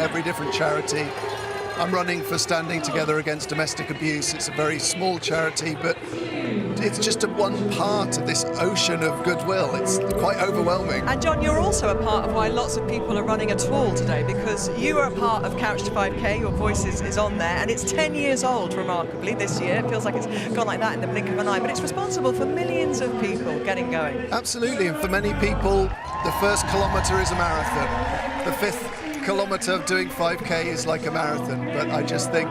every different charity. I'm running for Standing Together Against Domestic Abuse. It's a very small charity, but it's just one part of this ocean of goodwill. It's quite overwhelming. And John, you're also a part of why lots of people are running at all today, because you are a part of Couch to 5K. Your voice is on there, and it's 10 years old, remarkably, this year. It feels like it's gone like that in the blink of an eye, but it's responsible for millions of people getting going. Absolutely, and for many people, the first kilometre is a marathon. The 5th kilometre of doing 5K is like a marathon, but I just think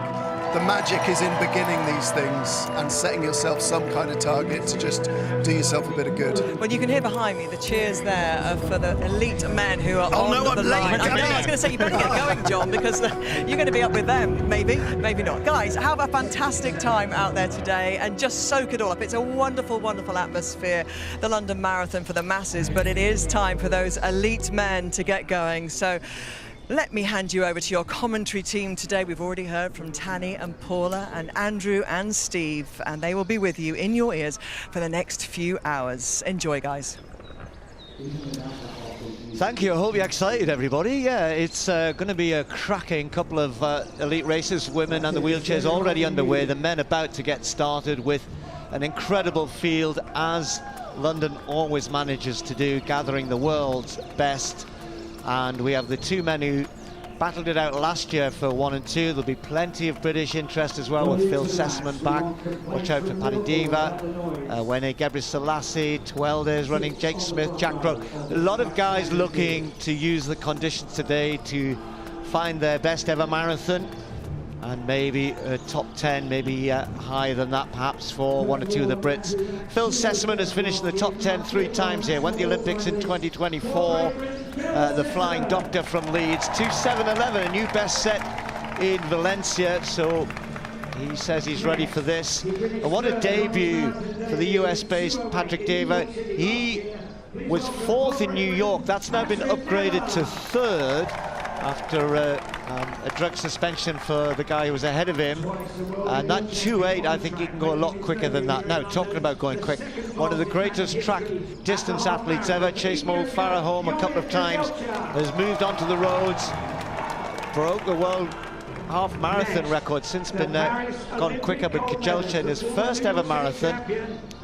the magic is in beginning these things and setting yourself some kind of target to just do yourself a bit of good. Well, you can hear behind me the cheers there for the elite men who are on the line. I was going to say, you better get going, John, because you're going to be up with them. Maybe, maybe not. Guys, have a fantastic time out there today and just soak it all up. It's a wonderful, wonderful atmosphere, the London Marathon for the masses, but it is time for those elite men to get going. So let me hand you over to your commentary team today. We've already heard from Tanny and Paula and Andrew and Steve, and they will be with you in your ears for the next few hours. Enjoy, guys. Thank you. I hope you're excited, everybody. Yeah, it's going to be a cracking couple of elite races. Women and the wheelchairs already underway. The men about to get started with an incredible field, as London always manages to do, gathering the world's best. And we have the two men who battled it out last year for 1 and 2. There'll be plenty of British interest as well, with Phil Sessamon back. Watch out for Paddy Diva, Wene Gebrselassie, Twelde is running, Jake Smith, Jack Brook. A lot of guys looking to use the conditions today to find their best ever marathon. And maybe a top 10, maybe higher than that perhaps for 1 or 2 of the Brits. Phil Sessamon has finished in the top 10 3 times here. Went the Olympics in 2024. The Flying Doctor from Leeds. 2:7:11, a new best set in Valencia. So he says he's ready for this. And what a debut for the US-based Patrick Diva. He was 4th in New York. That's now been upgraded to 3rd. After a drug suspension for the guy who was ahead of him. And that 2:8, I think he can go a lot quicker than that. Now, talking about going quick, one of the greatest track distance athletes ever, Chase Mo Farah, home a couple of times, has moved onto the roads, broke the world half marathon record, since been gone quicker, but Kjellsjø in his first ever marathon.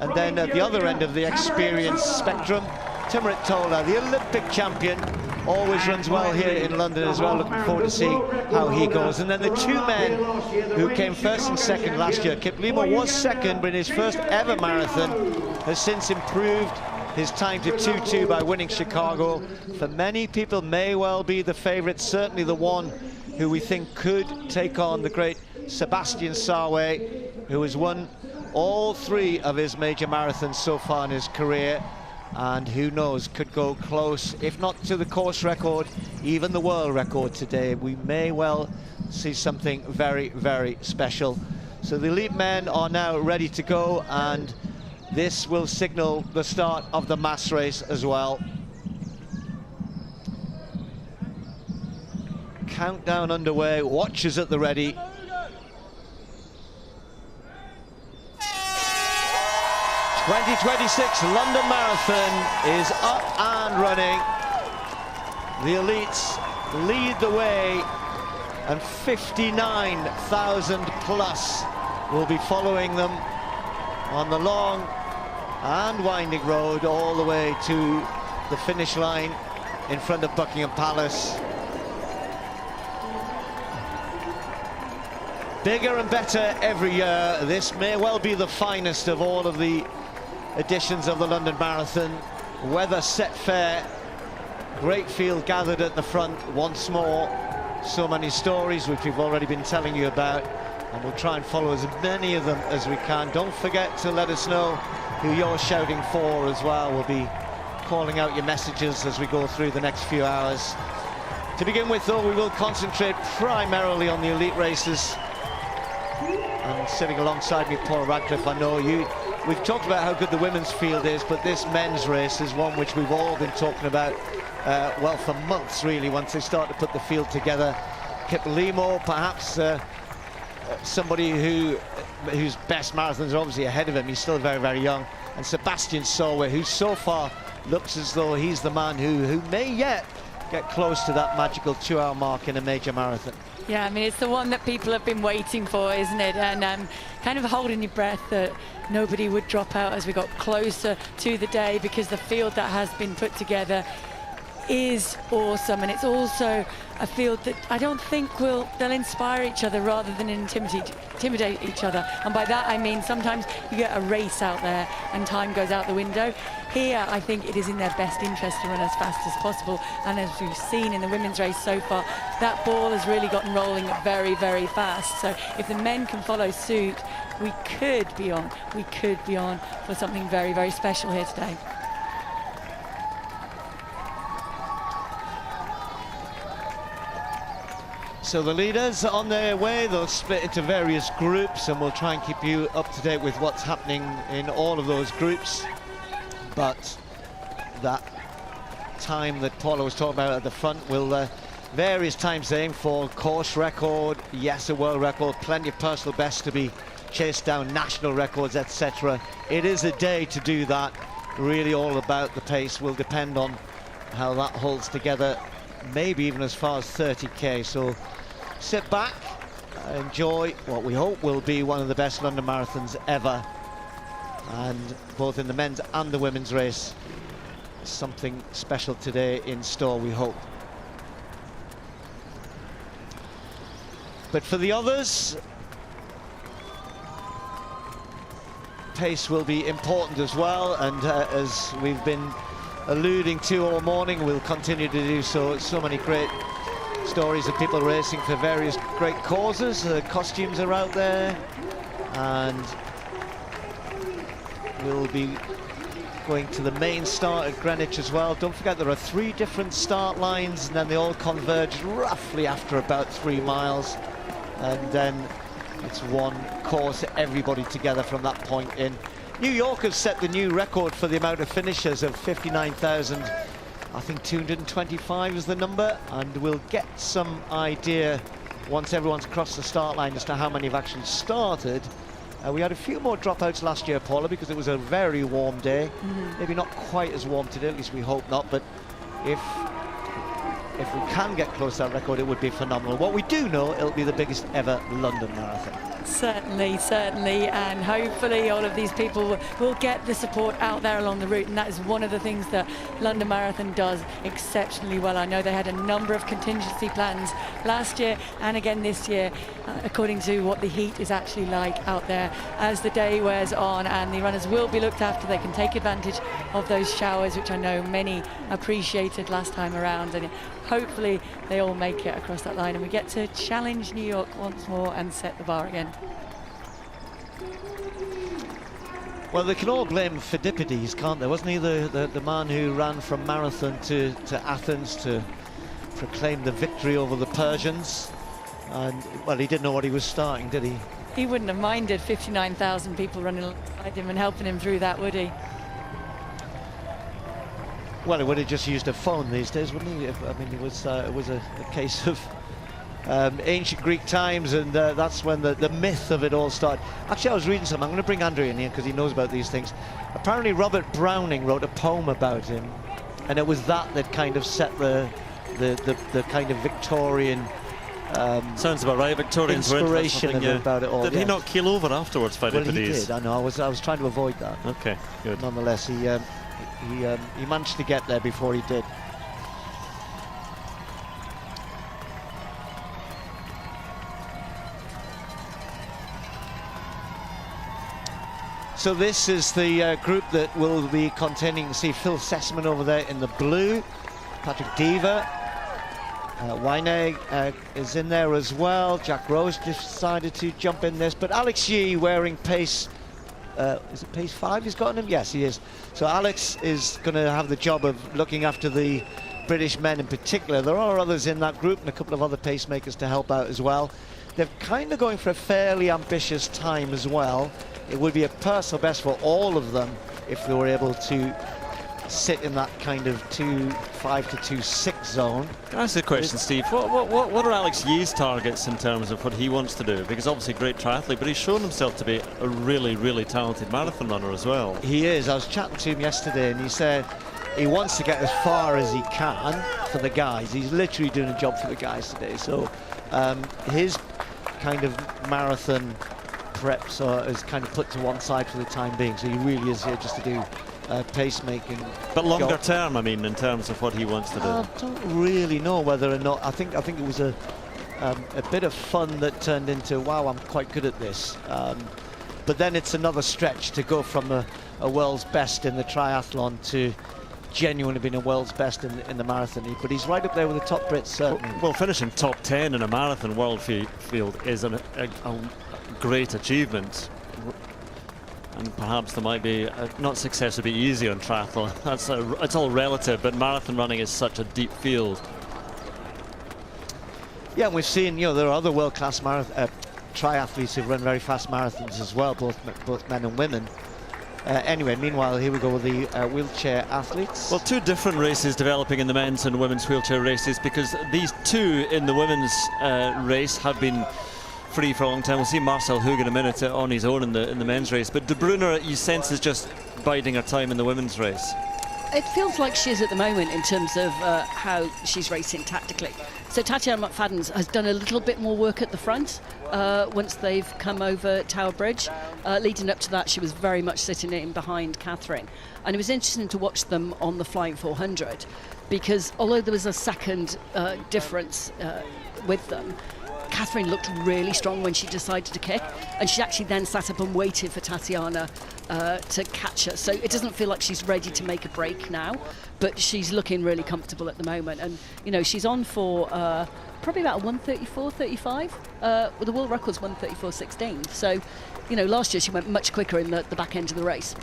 And then at the other end of the experience spectrum, Timrit Tola, the Olympic champion, always runs well here in London as well. Looking forward to seeing how he goes. And then the two men who came 1st and 2nd last year. Kiplimo was 2nd, but in his first ever marathon has since improved his time to 2:2 by winning Chicago. For many people, may well be the favourite, certainly the one who we think could take on the great Sebastian Sawe, who has won all 3 of his major marathons so far in his career. And who knows, could go close, if not to the course record, even the world record today. We may well see something very, very special. So the elite men are now ready to go, and this will signal the start of the mass race as well. Countdown underway, watchers at the ready. 2026 London Marathon is up and running. The elites lead the way, and 59,000 plus will be following them on the long and winding road all the way to the finish line in front of Buckingham Palace. Bigger and better every year. This may well be the finest of all of the editions of the London Marathon. Weather set fair, great field gathered at the front once more. So many stories which we've already been telling you about, and we'll try and follow as many of them as we can. Don't forget to let us know who you're shouting for as well. We'll be calling out your messages as we go through the next few hours. To begin with, though, we will concentrate primarily on the elite races. And sitting alongside me, Paul Radcliffe, I know you. We've talked about how good the women's field is, but this men's race is one which we've all been talking about, well, for months, really, once they start to put the field together. Kiplimo, perhaps somebody whose best marathons are obviously ahead of him. He's still very, very young. And Sebastian Sawe, who so far looks as though he's the man who may yet get close to that magical 2-hour mark in a major marathon. Yeah, I mean, it's the one that people have been waiting for, isn't it? And kind of holding your breath that nobody would drop out as we got closer to the day, because the field that has been put together is awesome. And it's also a field that I don't think they'll inspire each other rather than intimidate each other. And by that I mean sometimes you get a race out there and time goes out the window. Here I think it is in their best interest to run as fast as possible, and as we've seen in the women's race so far, that ball has really gotten rolling very, very fast. So if the men can follow suit, we could be on for something very, very special here today. So the leaders on their way, they'll split into various groups, and we'll try and keep you up to date with what's happening in all of those groups. But that time that Paula was talking about at the front will various times aim for course record, yes, a world record, plenty of personal bests to be chased down, national records, etc. It is a day to do that. Really all about the pace. Will depend on how that holds together, maybe even as far as 30k. So sit back, enjoy what we hope will be one of the best London marathons ever, and both in the men's and the women's race, something special today in store, we hope. But for the others, pace will be important as well, and as we've been alluding to all morning, we'll continue to do so. So many great stories of people racing for various great causes. Costumes are out there, and we'll be going to the main start at Greenwich as well. Don't forget there are 3 different start lines, and then they all converge roughly after about 3 miles, and then it's one course, everybody together from that point in. New York has set the new record for the amount of finishers of 59,000. I think 225 is the number, and we'll get some idea once everyone's crossed the start line as to how many have actually started. We had a few more dropouts last year, Paula, because it was a very warm day. Maybe not quite as warm today, at least we hope not, but if we can get close to that record, it would be phenomenal. What we do know, it'll be the biggest ever London marathon. Certainly, certainly, and hopefully all of these people will get the support out there along the route, and that is one of the things that London Marathon does exceptionally well. I know they had a number of contingency plans last year and again this year, according to what the heat is actually like out there as the day wears on, and the runners will be looked after. They can take advantage of those showers, which I know many appreciated last time around, and hopefully they all make it across that line and we get to challenge New York once more and set the bar again. Well, they can all blame Phidippides, can't they? Wasn't he the man who ran from Marathon to Athens to proclaim the victory over the Persians? And, well, he didn't know what he was starting, did he? He wouldn't have minded 59,000 people running alongside him and helping him through that, would he? Well, he would have just used a phone these days, wouldn't he? I mean, it was a case of ancient Greek times, and that's when the myth of it all started. Actually, I was reading something. I'm going to bring Andrew in here because he knows about these things. Apparently, Robert Browning wrote a poem about him, and it was that kind of set the kind of Victorian sounds about right. Victorians inspiration about it all. Did he not keel over afterwards, Phidippides? Well, he did. I know. I was trying to avoid that. Okay, good. Nonetheless, he managed to get there before he did. So this is the group that will be containing, see Phil Sessman over there in the blue, Patrick Deaver, Wyneg is in there as well. Jack Rose decided to jump in this, but Alex Yee wearing pace, is it pace 5 he's got on him? Yes, he is. So Alex is going to have the job of looking after the British men in particular. There are others in that group and a couple of other pacemakers to help out as well. They're kind of going for a fairly ambitious time as well. It would be a personal best for all of them if they were able to sit in that kind of 2.5 to 2.6 zone. Can I ask a question, Steve? What are Alex Yee's targets in terms of what he wants to do? Because obviously a great triathlete, but he's shown himself to be a really, really talented marathon runner as well. He is. I was chatting to him yesterday, and he said he wants to get as far as he can for the guys. He's literally doing a job for the guys today. So his kind of marathon preps is kind of put to one side for the time being. So he really is here just to do pacemaking. But longer term, I mean, in terms of what he wants to do. I don't really know whether or not. I think it was a bit of fun that turned into, wow, I'm quite good at this. But then it's another stretch to go from a world's best in the triathlon to genuinely being a world's best in the marathon. But he's right up there with the top Brits, certainly. Well, finishing top 10 in a marathon world field is a great achievement. And perhaps there might be, not success would be easy on triathlon. It's all relative, but marathon running is such a deep field. Yeah, and we've seen, there are other world-class triathletes who've run very fast marathons as well, both men and women. Anyway, meanwhile, here we go with the wheelchair athletes. Well, two different races developing in the men's and women's wheelchair races, because these two in the women's race have been free for a long time. We'll see Marcel Hug in a minute on his own in the men's race, but De Bruyne, you sense, is just biding her time in the women's race. It feels like she is at the moment in terms of how she's racing tactically. So Tatiana McFadden's has done a little bit more work at the front once they've come over Tower Bridge. Leading up to that, she was very much sitting in behind Catherine. And it was interesting to watch them on the Flying 400 because although there was a second difference with them, Catherine looked really strong when she decided to kick, and she actually then sat up and waited for Tatiana to catch her. So it doesn't feel like she's ready to make a break now, but she's looking really comfortable at the moment. And she's on for probably about 1:34.35. The world record's 1:34.16. So last year she went much quicker in the back end of the race.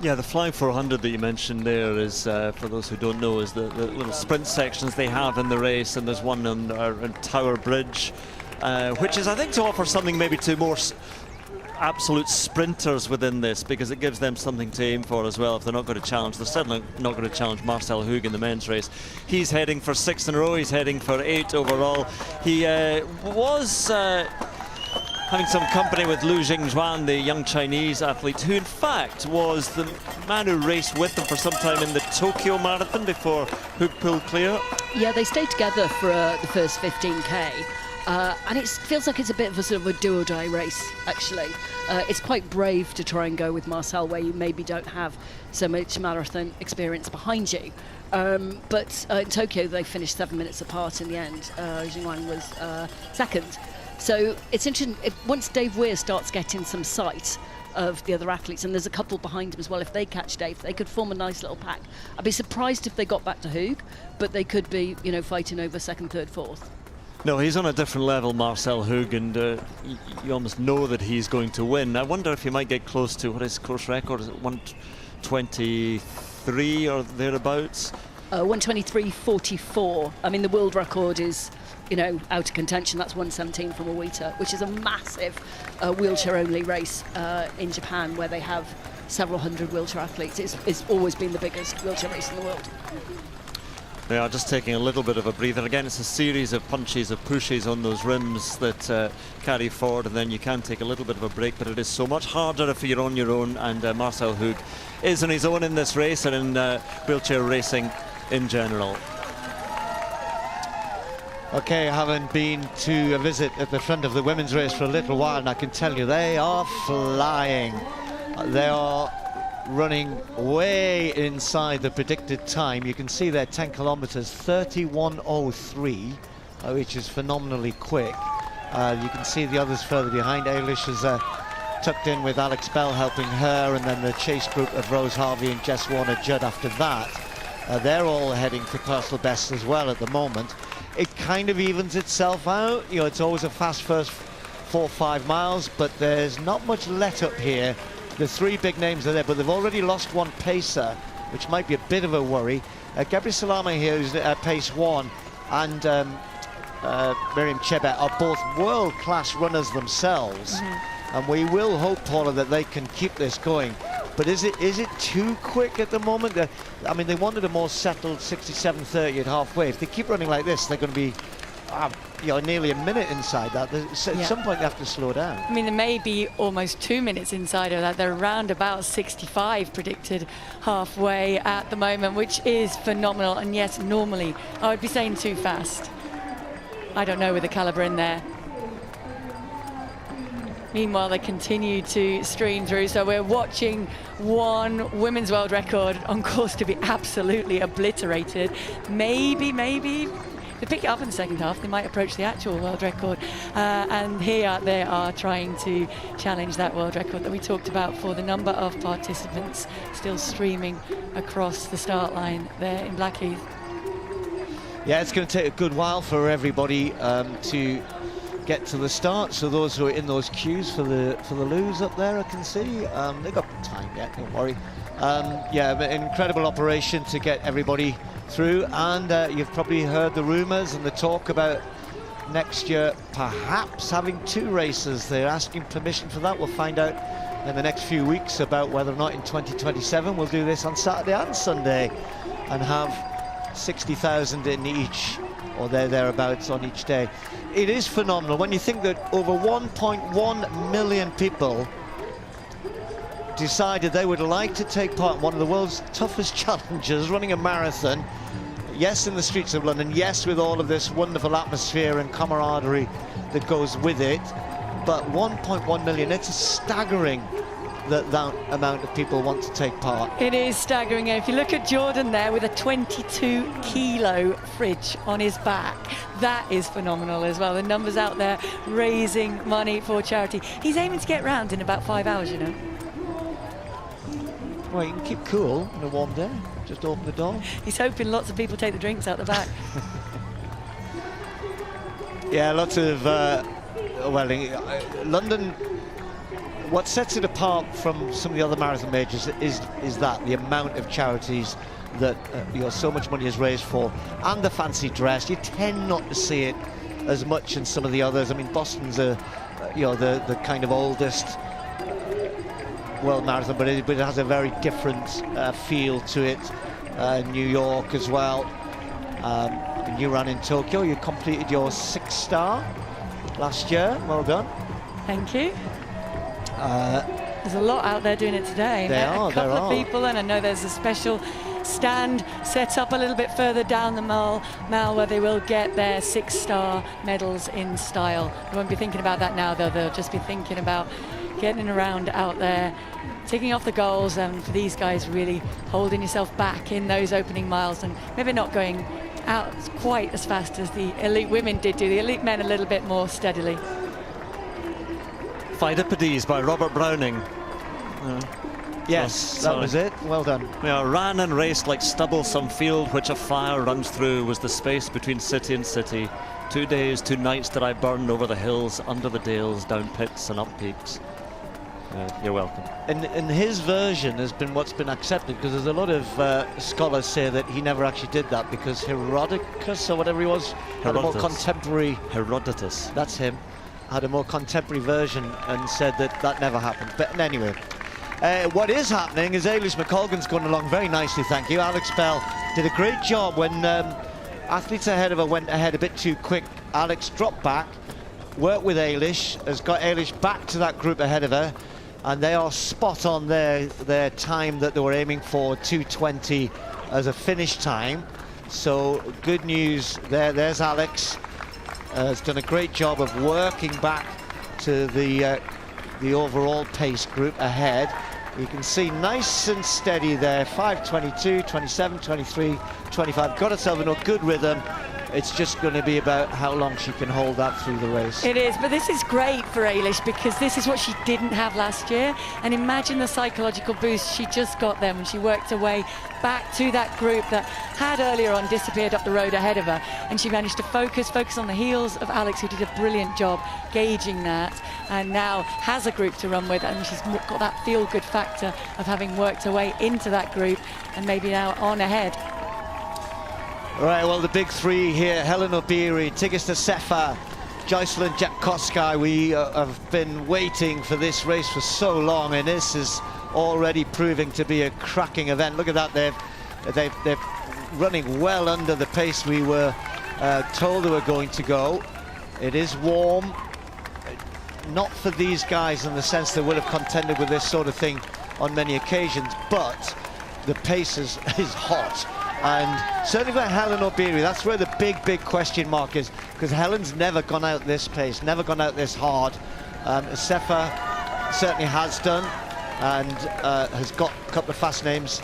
Yeah, the Flying 400 that you mentioned there is, for those who don't know, is the little sprint sections they have in the race, and there's one on Tower Bridge, which is, I think, to offer something maybe to more absolute sprinters within this, because it gives them something to aim for as well if they're not going to challenge. They're certainly not going to challenge Marcel Hug in the men's race. He's heading for 6 in a row. He's heading for 8 overall. He was having some company with Lu Jingjuan, the young Chinese athlete, who in fact was the man who raced with them for some time in the Tokyo Marathon before Hug pulled clear. Yeah, they stayed together for the first 15k. And it feels like it's a bit of a sort of a do-or-die race, actually. It's quite brave to try and go with Marcel where you maybe don't have so much marathon experience behind you. But in Tokyo, they finished 7 minutes apart in the end. Jingwan was second. So it's interesting, once Dave Weir starts getting some sight of the other athletes, and there's a couple behind him as well, if they catch Dave, they could form a nice little pack. I'd be surprised if they got back to Hug, but they could be, fighting over second, third, fourth. No, he's on a different level, Marcel Hug, and you almost know that he's going to win. I wonder if he might get close to what his course record is. 1:23 or thereabouts? 1:23.44. I mean, the world record is, out of contention. That's 1:17 from Owita, which is a massive wheelchair-only race in Japan, where they have several hundred wheelchair athletes. It's always been the biggest wheelchair race in the world. They are just taking a little bit of a breather. Again, it's a series of punches, of pushes on those rims that carry forward, and then you can take a little bit of a break, but it is so much harder if you're on your own, and Marcel Hug is on his own in this race and in wheelchair racing in general. Okay, I haven't been to a visit at the front of the women's race for a little while, and I can tell you they are flying. They are running way inside the predicted time. You can see their 10 kilometers, 31:03, which is phenomenally quick. You can see the others further behind. Eilish is tucked in with Alex Bell helping her, and then the chase group of Rose Harvey and Jess Warner-Judd after that. They're all heading for personal bests as well at the moment. It kind of evens itself out. It's always a fast first 4 or 5 miles, but there's not much let up here. The 3 big names are there, but they've already lost one pacer, which might be a bit of a worry. Gabriel Salame here, who's at pace 1, and Miriam Chebet are both world-class runners themselves. And we will hope, Paula, that they can keep this going. But is it too quick at the moment? I mean, they wanted a more settled 67:30 at halfway. If they keep running like this, they're going to be nearly a minute inside that. At some point they have to slow down. I mean, there may be almost 2 minutes inside of that. They're around about 65 predicted halfway at the moment, which is phenomenal. And yes, normally I would be saying too fast. I don't know with the caliber in there. Meanwhile, they continue to stream through. So we're watching one women's world record on course to be absolutely obliterated. Maybe if they pick it up in the second half, they might approach the actual world record. And here they are trying to challenge that world record that we talked about for the number of participants still streaming across the start line there in Blackheath. Yeah, it's going to take a good while for everybody to get to the start. So those who are in those queues for the loos up there, I can see they've got time yet. Don't worry. Yeah, an incredible operation to get everybody through. And you've probably heard the rumours and the talk about next year perhaps having 2 races. They're asking permission for that. We'll find out in the next few weeks about whether or not in 2027 we'll do this on Saturday and Sunday and have 60,000 in each, or thereabouts on each day. It is phenomenal when you think that over 1.1 million people decided they would like to take part in one of the world's toughest challenges, running a marathon. Yes, in the streets of London, yes, with all of this wonderful atmosphere and camaraderie that goes with it, but 1.1 million, it's staggering that amount of people want to take part. It is staggering. If you look at Jordan there with a 22-kilo fridge on his back, that is phenomenal as well. The numbers out there raising money for charity. He's aiming to get round in about 5 hours, you know. Well, you can keep cool on a warm day. Just open the door. He's hoping lots of people take the drinks out the back. Yeah, lots of London. What sets it apart from some of the other marathon majors is that the amount of charities that so much money is raised for, and the fancy dress. You tend not to see it as much in some of the others. I mean, Boston's the kind of oldest world marathon, but it has a very different feel to it. New York as well. You ran in Tokyo. You completed your 6th star last year. Well done. Thank you. There's a lot out there doing it today. A couple of people, and I know there's a special stand set up a little bit further down the mall where they will get their 6-star medals in style. They won't be thinking about that now, though. They'll just be thinking about getting around out there, ticking off the goals, and for these guys really holding yourself back in those opening miles and maybe not going out quite as fast as the elite women did do. The elite men a little bit more steadily. Phidippides by Robert Browning. Yes, that was it. Well done. Ran and raced like stubble some field which a fire runs through was the space between city and city. 2 days, 2 nights did I burn over the hills, under the dales, down pits and up peaks. You're welcome. And his version has been what's been accepted, because there's a lot of scholars say that he never actually did that because Herodotus or whatever he was had a more contemporary. Herodotus. That's him. Had a more contemporary version and said that never happened. But anyway, what is happening is Eilish McColgan's going along very nicely, thank you. Alex Bell did a great job when athletes ahead of her went ahead a bit too quick. Alex dropped back, worked with Eilish, has got Eilish back to that group ahead of her, and they are spot on their time that they were aiming for, 2:20 as a finish time. So good news there. There's Alex. Has done a great job of working back to the overall pace group ahead. You can see nice and steady there, 5:22, 27, 23, 25. Got herself in a good rhythm. It's just going to be about how long she can hold that through the race. It is, but this is great for Eilish because this is what she didn't have last year. And imagine the psychological boost she just got then when she worked her way back to that group that had earlier on disappeared up the road ahead of her. And she managed to focus on the heels of Alex, who did a brilliant job gauging that, and now has a group to run with, and she's got that feel-good factor of having worked her way into that group and maybe now on ahead. Right, well, the big 3 here, Helen Obiri, Tigista Sefa, Joycelyn Jankowski. We have been waiting for this race for so long, and this is already proving to be a cracking event. Look at that, they're running well under the pace we were told they were going to go. It is warm, not for these guys in the sense they would have contended with this sort of thing on many occasions, but the pace is hot. And certainly for Helen O'Beary, that's where the big question mark is, because Helen's never gone out this pace, never gone out this hard. Sefa certainly has done, and has got a couple of fast times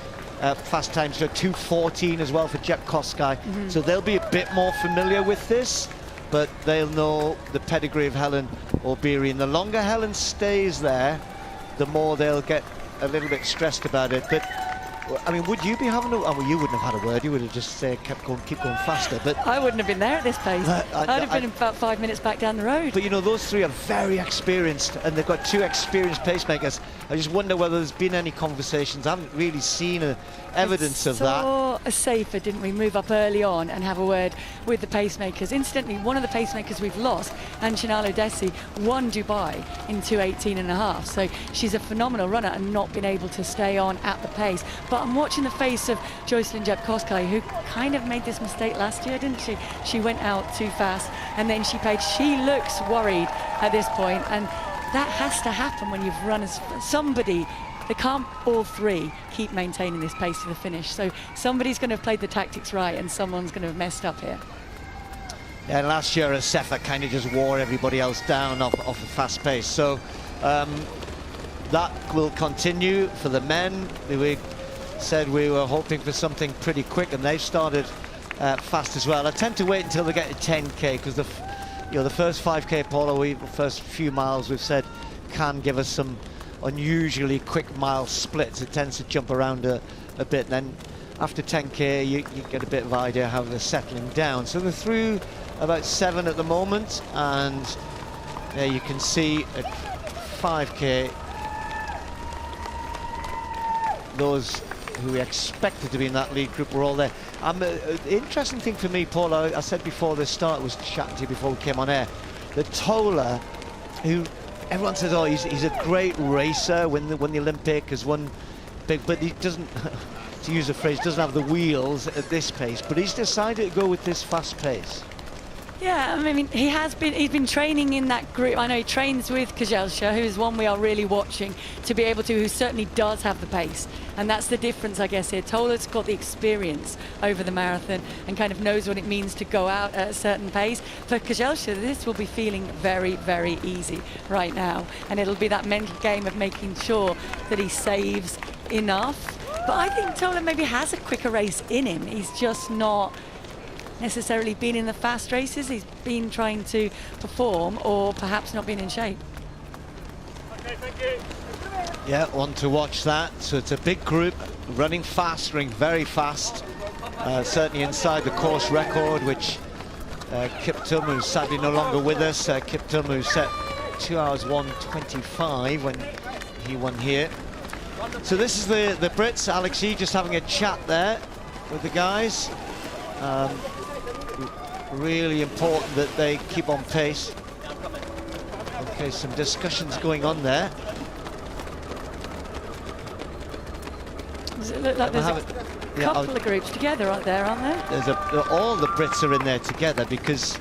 for 2:14 as well for Jep Koskai. So they'll be a bit more familiar with this, but they'll know the pedigree of Helen O'Beary. And the longer Helen stays there, the more they'll get a little bit stressed about it. But I mean, would you be having a... Oh, well, you wouldn't have had a word. You would have just kept going, keep going faster. But I wouldn't have been there at this pace. I'd have been about 5 minutes back down the road. But, you know, those three are very experienced, and they've got two experienced pacemakers. I just wonder whether there's been any conversations. I haven't really seen evidence of that. Saw a safer, didn't we, move up early on and have a word with the pacemakers. Incidentally, one of the pacemakers we've lost, Anchinalo Desi, won Dubai in 2:18.5. So she's a phenomenal runner and not been able to stay on at the pace. But I'm watching the face of Jocelyn Jepkoskai, who kind of made this mistake last year, didn't she? She went out too fast and then she paid. She looks worried at this point, and that has to happen when you've run as somebody. They can't all three keep maintaining this pace to the finish. So somebody's going to have played the tactics right and someone's going to have messed up here. Yeah, and last year Sefa kind of just wore everybody else down off a fast pace. So that will continue for the men. We said we were hoping for something pretty quick, and they've started fast as well. I tend to wait until they get to 10k, because the first 5k polo, first few miles we've said can give us some unusually quick mile splits. It tends to jump around a bit. Then after 10k you get a bit of idea how they're settling down. So they're through about 7 at the moment, and there you can see at 5k those who we expected to be in that lead group were all there. Interesting thing for me, Paul, I said before the start, was chatting to you before we came on air, the Tola, who everyone says, oh, he's a great racer, won the Olympic, has won big, but he doesn't, to use a phrase, doesn't have the wheels at this pace, but he's decided to go with this fast pace. Yeah, I mean, he's been training in that group. I know he trains with Kajelsha, who is one we are really watching to be able to, who certainly does have the pace. And that's the difference, I guess, here. Tola's got the experience over the marathon and kind of knows what it means to go out at a certain pace. For Kajelsha, this will be feeling very, very easy right now. And it'll be that mental game of making sure that he saves enough. But I think Tola maybe has a quicker race in him. He's just not necessarily been in the fast races. He's been trying to perform, or perhaps not been in shape. Okay, thank you. Yeah, one to watch that. So it's a big group, running fast, running very fast. Certainly inside the course record, which Kiptum, who's sadly no longer with us, Kiptum, who set 2 hours 1:25 when he won here. So this is the Brits. Alex E just having a chat there with the guys. Really important that they keep on pace. Okay, some discussions going on there. Does it look like there's a couple of groups together, aren't there? All the Brits are in there together, because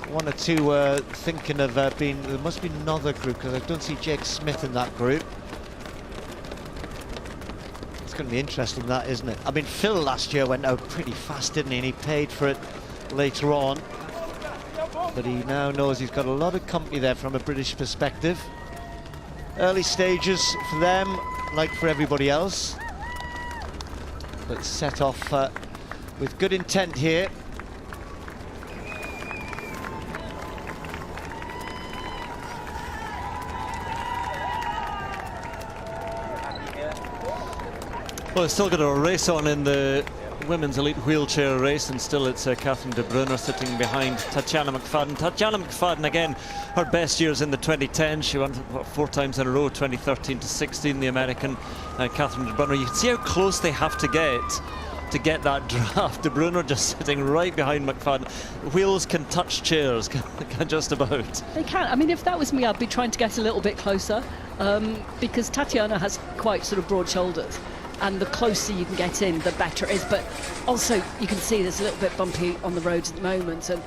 one or two were thinking of there must be another group, because I don't see Jake Smith in that group. It's going to be interesting, that, isn't it? I mean, Phil last year went out pretty fast, didn't he? And he paid for it later on, but he now knows he's got a lot of company there from a British perspective. Early stages for them, like for everybody else, but set off with good intent here. Well, it's still got a race on in the women's elite wheelchair race, and still it's Catherine de Bruyne sitting behind Tatjana McFadden. Tatjana McFadden, again, her best years in the 2010. She won 4 times in a row, 2013 to 16, the American Catherine de Bruyne. You can see how close they have to get that draft. De Bruyne just sitting right behind McFadden. Wheels can touch chairs, can just about. They can. I mean, if that was me, I'd be trying to get a little bit closer, because Tatjana has quite sort of broad shoulders. and the closer you can get in, the better it is. But also, you can see there's a little bit bumpy on the roads at the moment, and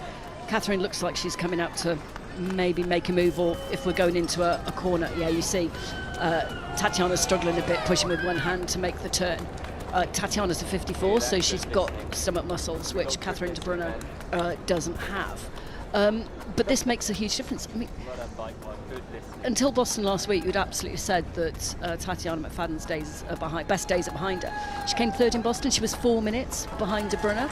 Catherine looks like she's coming out to maybe make a move, or if we're going into a corner, yeah, you see Tatiana's struggling a bit, pushing with one hand to make the turn. Tatiana's a 54, so she's got stomach muscles, which Catherine de Bruyne doesn't have. But this makes a huge difference. I mean, until Boston last week, you'd absolutely said that Tatiana McFadden's best days are behind her. She came third in Boston. She was 4 minutes behind de Bruyne,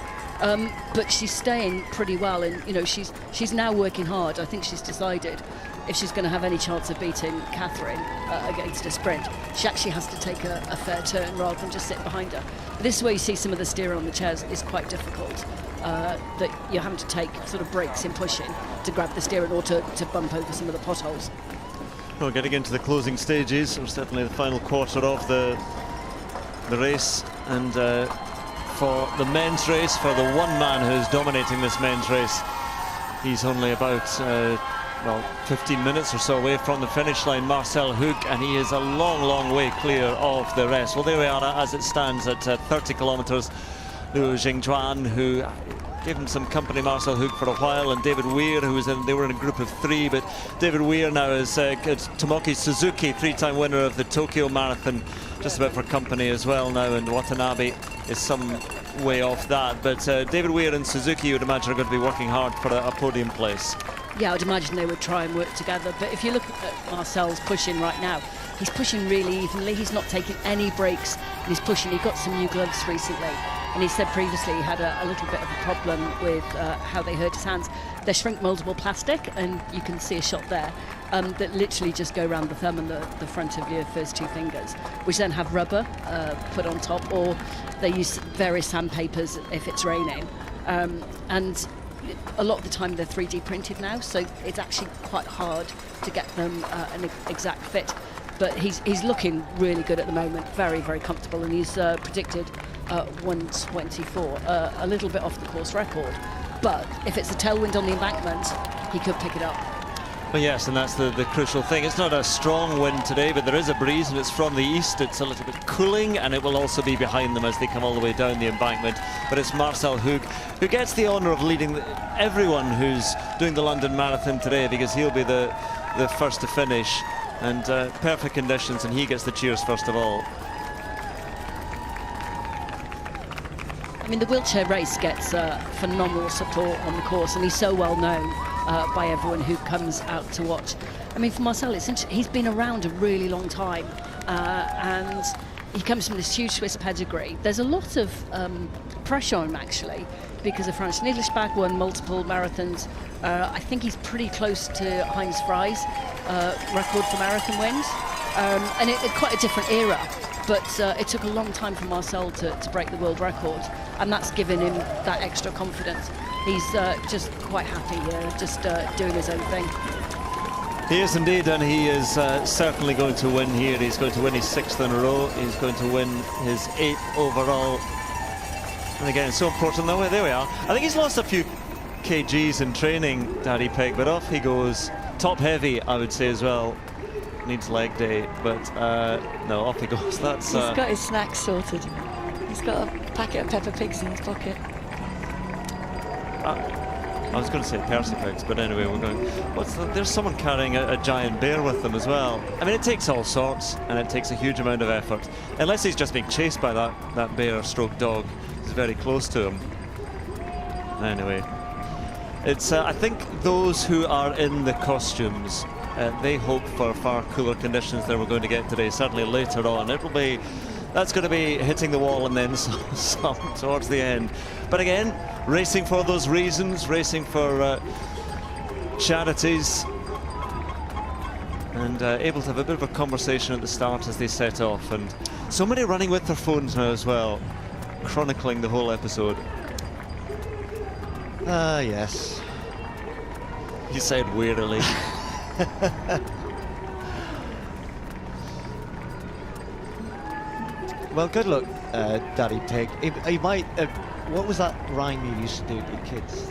but she's staying pretty well, and you know she's now working hard. I think she's decided if she's going to have any chance of beating Catherine against a sprint, she actually has to take a fair turn rather than just sit behind her. But this is where you see some of the steer on the chairs is quite difficult. That you're having to take sort of breaks in pushing to grab the steering or to bump over some of the potholes. Well, getting into the closing stages, or certainly the final quarter of the race, and for the men's race, for the one man who's dominating this men's race, he's only about 15 minutes or so away from the finish line, Marcel Hoog, and he is a long way clear of the rest. Well, there we are as it stands at 30 kilometres. Liu Jingjuan, who gave him some company, Marcel Hoog, for a while, and David Weir, they were in a group of 3, but David Weir now is Tomoki Suzuki, 3-time winner of the Tokyo Marathon, just about for company as well now, and Watanabe is some way off that. But David Weir and Suzuki, you would imagine, are going to be working hard for a podium place. Yeah, I'd imagine they would try and work together. But if you look at Marcel's pushing right now, he's pushing really evenly. He's not taking any breaks, and he's pushing. He got some new gloves recently, and he said previously he had a little bit of a problem with how they hurt his hands. They're shrink moldable plastic, and you can see a shot there that literally just go around the thumb and the front of your first 2 fingers, which then have rubber put on top, or they use various sandpapers if it's raining. And a lot of the time they're 3D printed now, so it's actually quite hard to get them an exact fit. But he's looking really good at the moment, very comfortable, and he's predicted 1:24, a little bit off the course record. But if it's a tailwind on the embankment, he could pick it up. Well, yes, and that's the crucial thing. It's not a strong wind today, but there is a breeze, and it's from the east. It's a little bit cooling, and it will also be behind them as they come all the way down the embankment. But it's Marcel Hoog who gets the honour of leading everyone who's doing the London Marathon today, because he'll be the first to finish, and perfect conditions, and he gets the cheers first of all. I mean, the wheelchair race gets phenomenal support on the course, and he's so well known by everyone who comes out to watch. I mean, for Marcel, it's interesting. He's been around a really long time, and he comes from this huge Swiss pedigree. There's a lot of pressure on him, actually, because of French Niederschlag, won multiple marathons. I think he's pretty close to Heinz Frei's record for marathon wins, and it's quite a different era. But it took a long time for Marcel to break the world record, and that's given him that extra confidence. He's just quite happy just doing his own thing. He is indeed, and he is certainly going to win here. He's going to win his 6th in a row. He's going to win his 8th overall. And again, it's so important. Now, there we are. I think he's lost a few kgs in training, Daddy Peg, but off he goes. Top heavy, I would say, as well. Needs leg day, but no, off he goes. That's he's got his snacks sorted. He's got a packet of Peppa Pigs in his pocket. I was going to say Persipegs, but anyway, we're going. There's someone carrying a giant bear with them as well. I mean, it takes all sorts, and it takes a huge amount of effort. Unless he's just being chased by that bear stroke dog. He's very close to him. Anyway, it's I think those who are in the costumes, they hope for far cooler conditions than we're going to get today, certainly later on. That's going to be hitting the wall and then some towards the end. But again, racing for those reasons, racing for charities, and able to have a bit of a conversation at the start as they set off. And so many running with their phones now as well, chronicling the whole episode. Yes. He said wearily. Well, good luck, Daddy Pig. He might. What was that rhyme you used to do to your kids?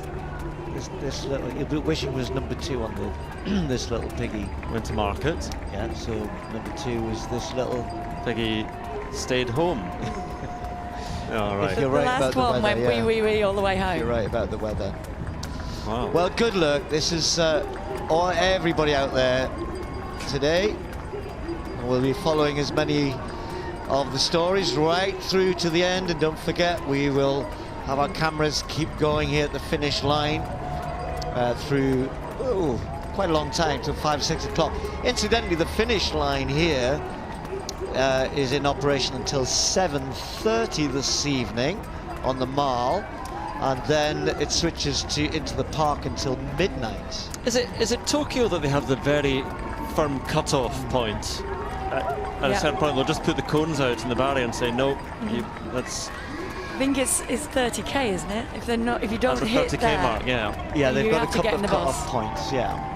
This little. You'll be wishing was number 2 on the. This little piggy went to market. Yeah. So number 2 was this little piggy stayed home. All right. You're right about The last the one weather, went yeah. wee all the way home. You're right about the weather. Wow. Well, good luck. This is everybody out there today. We'll be following as many of the stories right through to the end, and don't forget, we will have our cameras keep going here at the finish line through quite a long time, till 5-6 o'clock. Incidentally, the finish line here is in operation until 7:30 this evening on the Mall, and then it switches into the park until midnight. Is it Tokyo that they have the very firm cut-off point? At a certain point, they'll just put the cones out in the barrier and say, no, that's... I think it's 30k, isn't it? If they're not, if you don't That's the hit 30k that, mark, yeah. Yeah, they've you got a have to get couple in of the cut-off bus. points, yeah.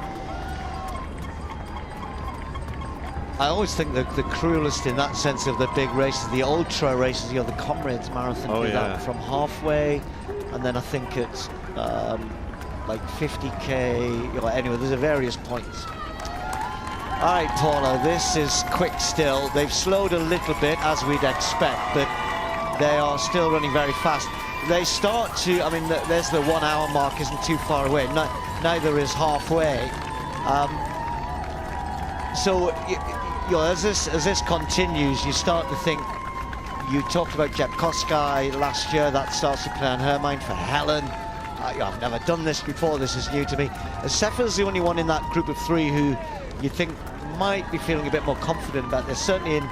I always think that the cruelest in that sense of the big races, the ultra races, the Comrades Marathon, do that from halfway, and then I think it's like 50k, or anyway, there's various points. All right, Paula, this is quick still. They've slowed a little bit, as we'd expect, but they are still running very fast. They start to, I mean, there's the 1 hour mark, isn't too far away. Neither is halfway. So, you know, as this continues, you start to think, you talked about Jepkoskai last year, that starts to play on her mind. For Helen, I've never done this before, this is new to me. Sefa's the only one in that group of three who you think might be feeling a bit more confident about this. Certainly in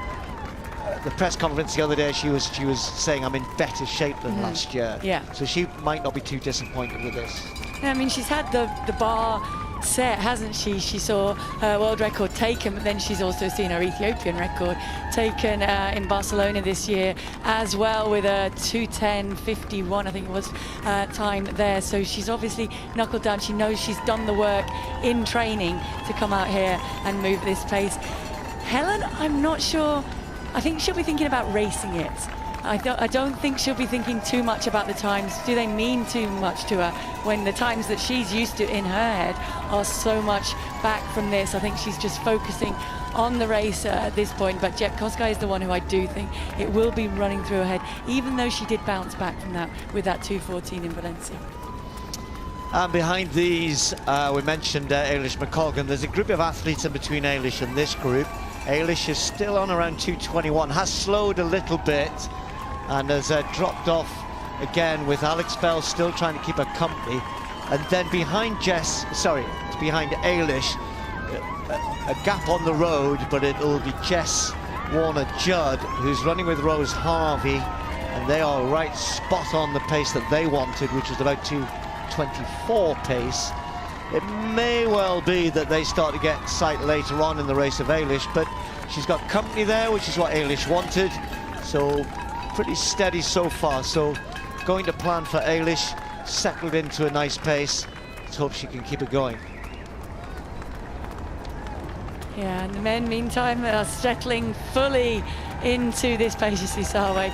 the press conference the other day, she was saying, I'm in better shape than last year. Yeah. So she might not be too disappointed with this. Yeah, I mean, she's had the bar set, hasn't she? She saw her world record taken, but then she's also seen her Ethiopian record taken in Barcelona this year as well, with a 2:10.51, I think it was, time there. So she's obviously knuckled down. She knows she's done the work in training to come out here and move this pace. Helen, I'm not sure. I think she'll be thinking about racing it. I don't think she'll be thinking too much about the times. Do they mean too much to her when the times that she's used to in her head are so much back from this? I think she's just focusing on the race at this point. But Jepkoskai is the one who I do think it will be running through her head, even though she did bounce back from that with that 2:14 in Valencia. And behind these, we mentioned Eilish McColgan. There's a group of athletes in between Eilish and this group. Eilish is still on around 2:21, has slowed a little bit, and has dropped off again, with Alex Bell still trying to keep her company. And then behind behind Eilish, a gap on the road, but it'll be Jess Warner-Judd who's running with Rose Harvey, and they are right spot on the pace that they wanted, which was about 2:24 pace. It may well be that they start to get sight later on in the race of Eilish, but she's got company there, which is what Eilish wanted, so pretty steady so far. So going to plan for Eilish, settled into a nice pace. Let's hope she can keep it going. Yeah, and the men, meantime, are settling fully into this pace. You see Sawe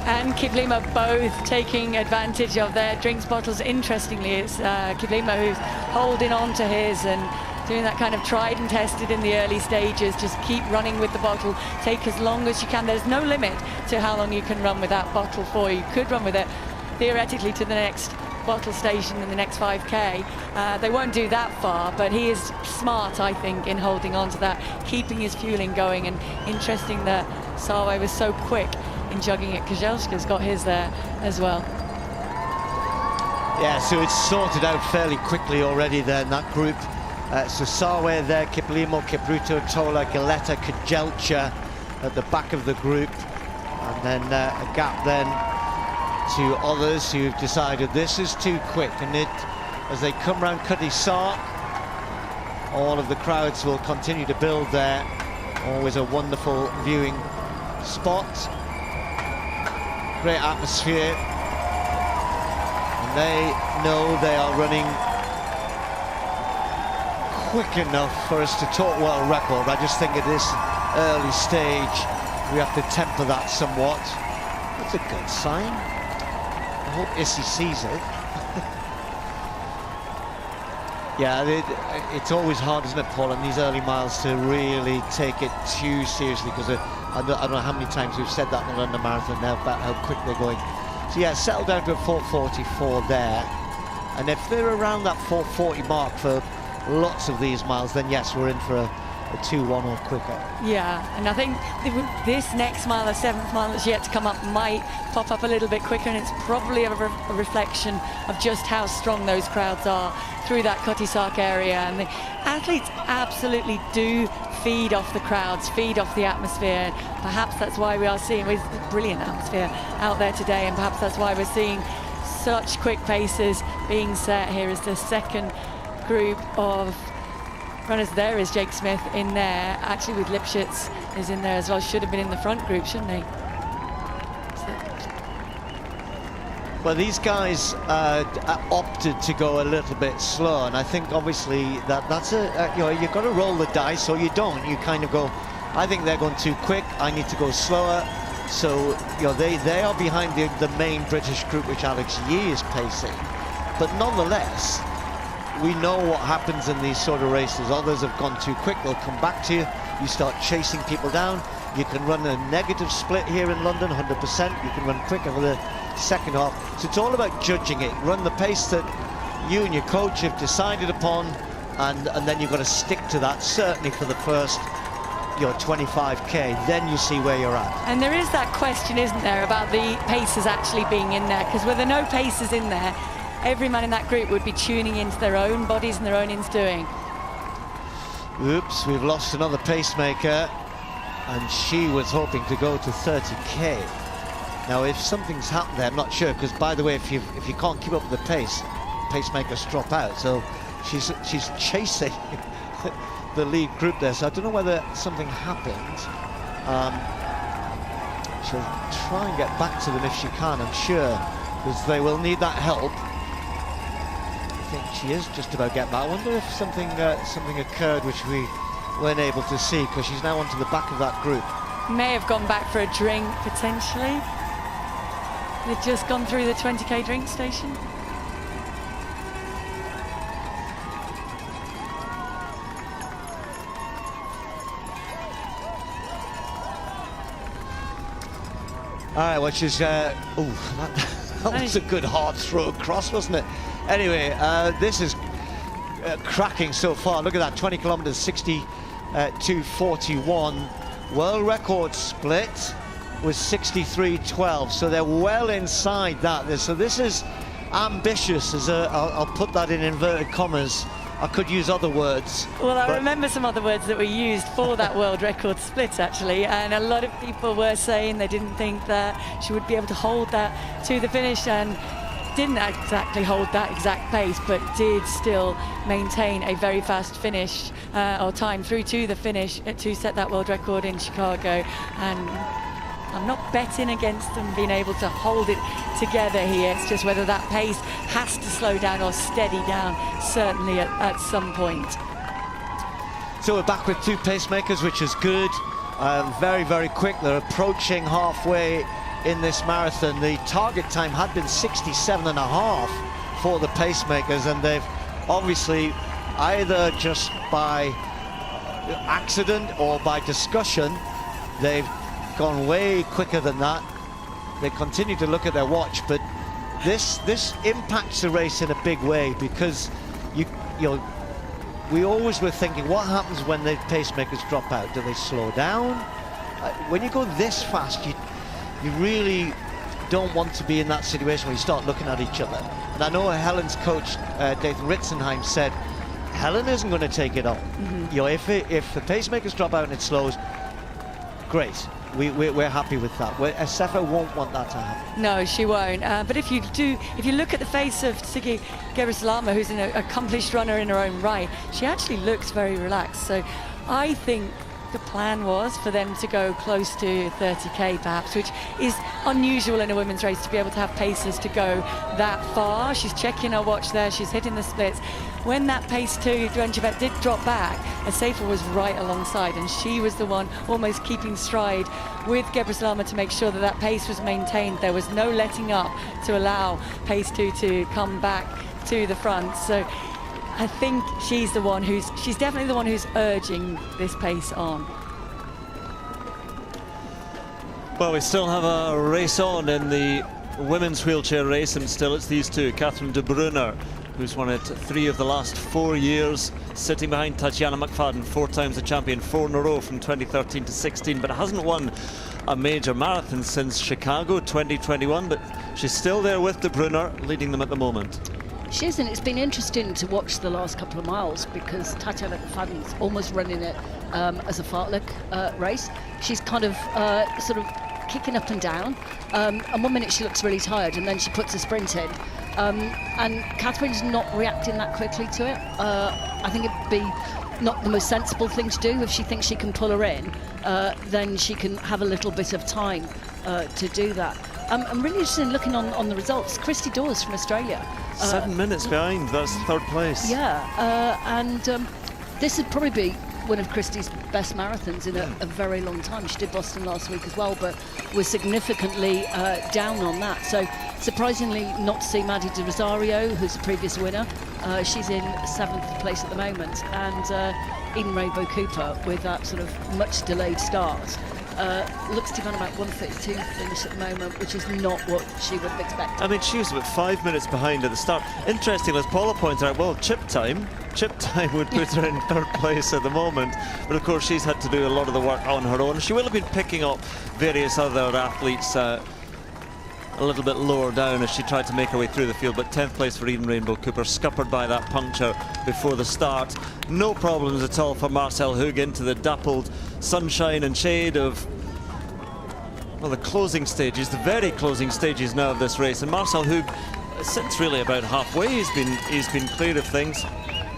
and Kiplima both taking advantage of their drinks bottles. Interestingly, it's Kiplima who's holding on to his and doing that kind of tried and tested in the early stages. Just keep running with the bottle, take as long as you can. There's no limit to how long you can run with that bottle for. You could run with it theoretically to the next bottle station in the next 5k. They won't do that far, but he is smart, I think, in holding on to that, keeping his fueling going. And interesting that Sawe was so quick in jugging it. Kozelska's got his there as well. Yeah, so it's sorted out fairly quickly already there in that group. So Sawe there, Kiplimo, Kipruto, Tola, Galetta, Kozelska at the back of the group, and then a gap then to others who've decided this is too quick. And as they come round Cutty Sark, all of the crowds will continue to build there. Always a wonderful viewing spot. Great atmosphere. And they know they are running quick enough for us to talk world record. I just think at this early stage we have to temper that somewhat. That's a good sign. I hope Issy sees it. Yeah, it's always hard, isn't it, Paul, in these early miles to really take it too seriously, because I don't know how many times we've said that in the London Marathon now about how quick they're going. So yeah, settle down to a 4:44 there. And if they're around that 4:40 mark for lots of these miles, then yes, we're in for a 2-1 or quicker. Yeah, and I think this next mile, the 7th mile that's yet to come up, might pop up a little bit quicker, and it's probably a reflection of just how strong those crowds are through that Cutty Sark area. And the athletes absolutely do feed off the crowds, feed off the atmosphere. Perhaps that's why we are seeing a brilliant atmosphere out there today, and perhaps that's why we're seeing such quick paces being set. Here is the second group of runners. There is Jake Smith in there, actually with Lipschitz is in there as well. Should have been in the front group, shouldn't he? Well, these guys opted to go a little bit slow, and I think obviously that's you've got to roll the dice, or you don't. You kind of go, I think they're going too quick, I need to go slower. So they are behind the main British group, which Alex Yee is pacing. But nonetheless, we know what happens in these sort of races. Others have gone too quick, they'll come back to you. You start chasing people down. You can run a negative split here in London, 100%. You can run quicker for the second half. So it's all about judging it. Run the pace that you and your coach have decided upon, and then you've got to stick to that, certainly for the first 25k, then you see where you're at. And there is that question, isn't there, about the paces actually being in there, because with the no paces in there, every man in that group would be tuning into their own bodies and their own doing. Oops, we've lost another pacemaker, and she was hoping to go to 30k. Now, if something's happened there, I'm not sure, because by the way, if you can't keep up with the pace, pacemakers drop out. So she's chasing the lead group there, so I don't know whether something happened. She'll try and get back to them if she can, I'm sure, because they will need that help. I think she is just about getting back. I wonder if something occurred which we weren't able to see, because she's now onto the back of that group. May have gone back for a drink, potentially. They've just gone through the 20k drink station. All right, well, she's, that was a good hard throw across, wasn't it? Anyway, this is cracking so far. Look at that, 20 kilometers, 62:41. World record split was 63:12, so they're well inside that. So this is ambitious, I'll put that in inverted commas. I could use other words. Well, I remember some other words that were used for that world record split, actually, and a lot of people were saying they didn't think that she would be able to hold that to the finish, and didn't exactly hold that exact pace, but did still maintain a very fast finish or time through to the finish to set that world record in Chicago. And I'm not betting against them being able to hold it together here. It's just whether that pace has to slow down or steady down, certainly at some point. So we're back with two pacemakers, which is good. Very, very quick. They're approaching halfway in this marathon. The target time had been 67.5 for the pacemakers, and they've obviously, either just by accident or by discussion, they've gone way quicker than that. They continue to look at their watch, but this impacts the race in a big way, because we always were thinking, what happens when the pacemakers drop out? Do they slow down? When you go this fast, you really don't want to be in that situation where you start looking at each other. And I know Helen's coach, Dathan Ritzenheim, said Helen isn't going to take it on. If the pacemakers drop out and it slows, great. We're happy with that. Sefa won't want that to happen. No, she won't. But if you look at the face of Tsiki Gebreselassie, who's an accomplished runner in her own right, she actually looks very relaxed. So I think the plan was for them to go close to 30k perhaps, which is unusual in a women's race, to be able to have paces to go that far. She's checking her watch there, she's hitting the splits. When that pace to Duanchevet did drop back, Sefa was right alongside, and she was the one almost keeping stride with Gebreselassie to make sure that that pace was maintained. There was no letting up to allow pace 2 to come back to the front. So I think she's definitely the one who's urging this pace on. Well, we still have a race on in the women's wheelchair race, and still it's these two. Catherine de Bruyne, who's won it 3 of the last 4 years, sitting behind Tatiana McFadden, 4 times the champion, 4 in a row from 2013 to 16, but hasn't won a major marathon since Chicago 2021, but she's still there with de Bruyne, leading them at the moment. She is, and it's been interesting to watch the last couple of miles because Tatiana McFadden's almost running it as a fartlek race. She's kind of sort of kicking up and down, and 1 minute she looks really tired and then she puts a sprint in, and Catherine's not reacting that quickly to it. I think it'd be not the most sensible thing to do. If she thinks she can pull her in, then she can have a little bit of time to do that. I'm really interested in looking on the results. Christy Dawes from Australia. 7 minutes behind, that's 3rd place. Yeah, and this would probably be one of Christy's best marathons in a very long time. She did Boston last week as well, but was significantly down on that. So surprisingly not to see Maddie de Rosario, who's the previous winner. She's in 7th place at the moment, and Eden Rainbow Cooper with that sort of much delayed start. Looks to be on about 1:32 finish at the moment, which is not what she would have expected. I mean, she was about 5 minutes behind at the start. Interesting, as Paula pointed out, well, chip time would put her in 3rd place at the moment, but of course she's had to do a lot of the work on her own. She will have been picking up various other athletes a little bit lower down as she tried to make her way through the field, but 10th place for Eden Rainbow Cooper, scuppered by that puncture before the start. No problems at all for Marcel Hug into the dappled sunshine and shade of, well, the closing stages, the very closing stages now of this race, and Marcel Hug sits really about halfway. He's been clear of things.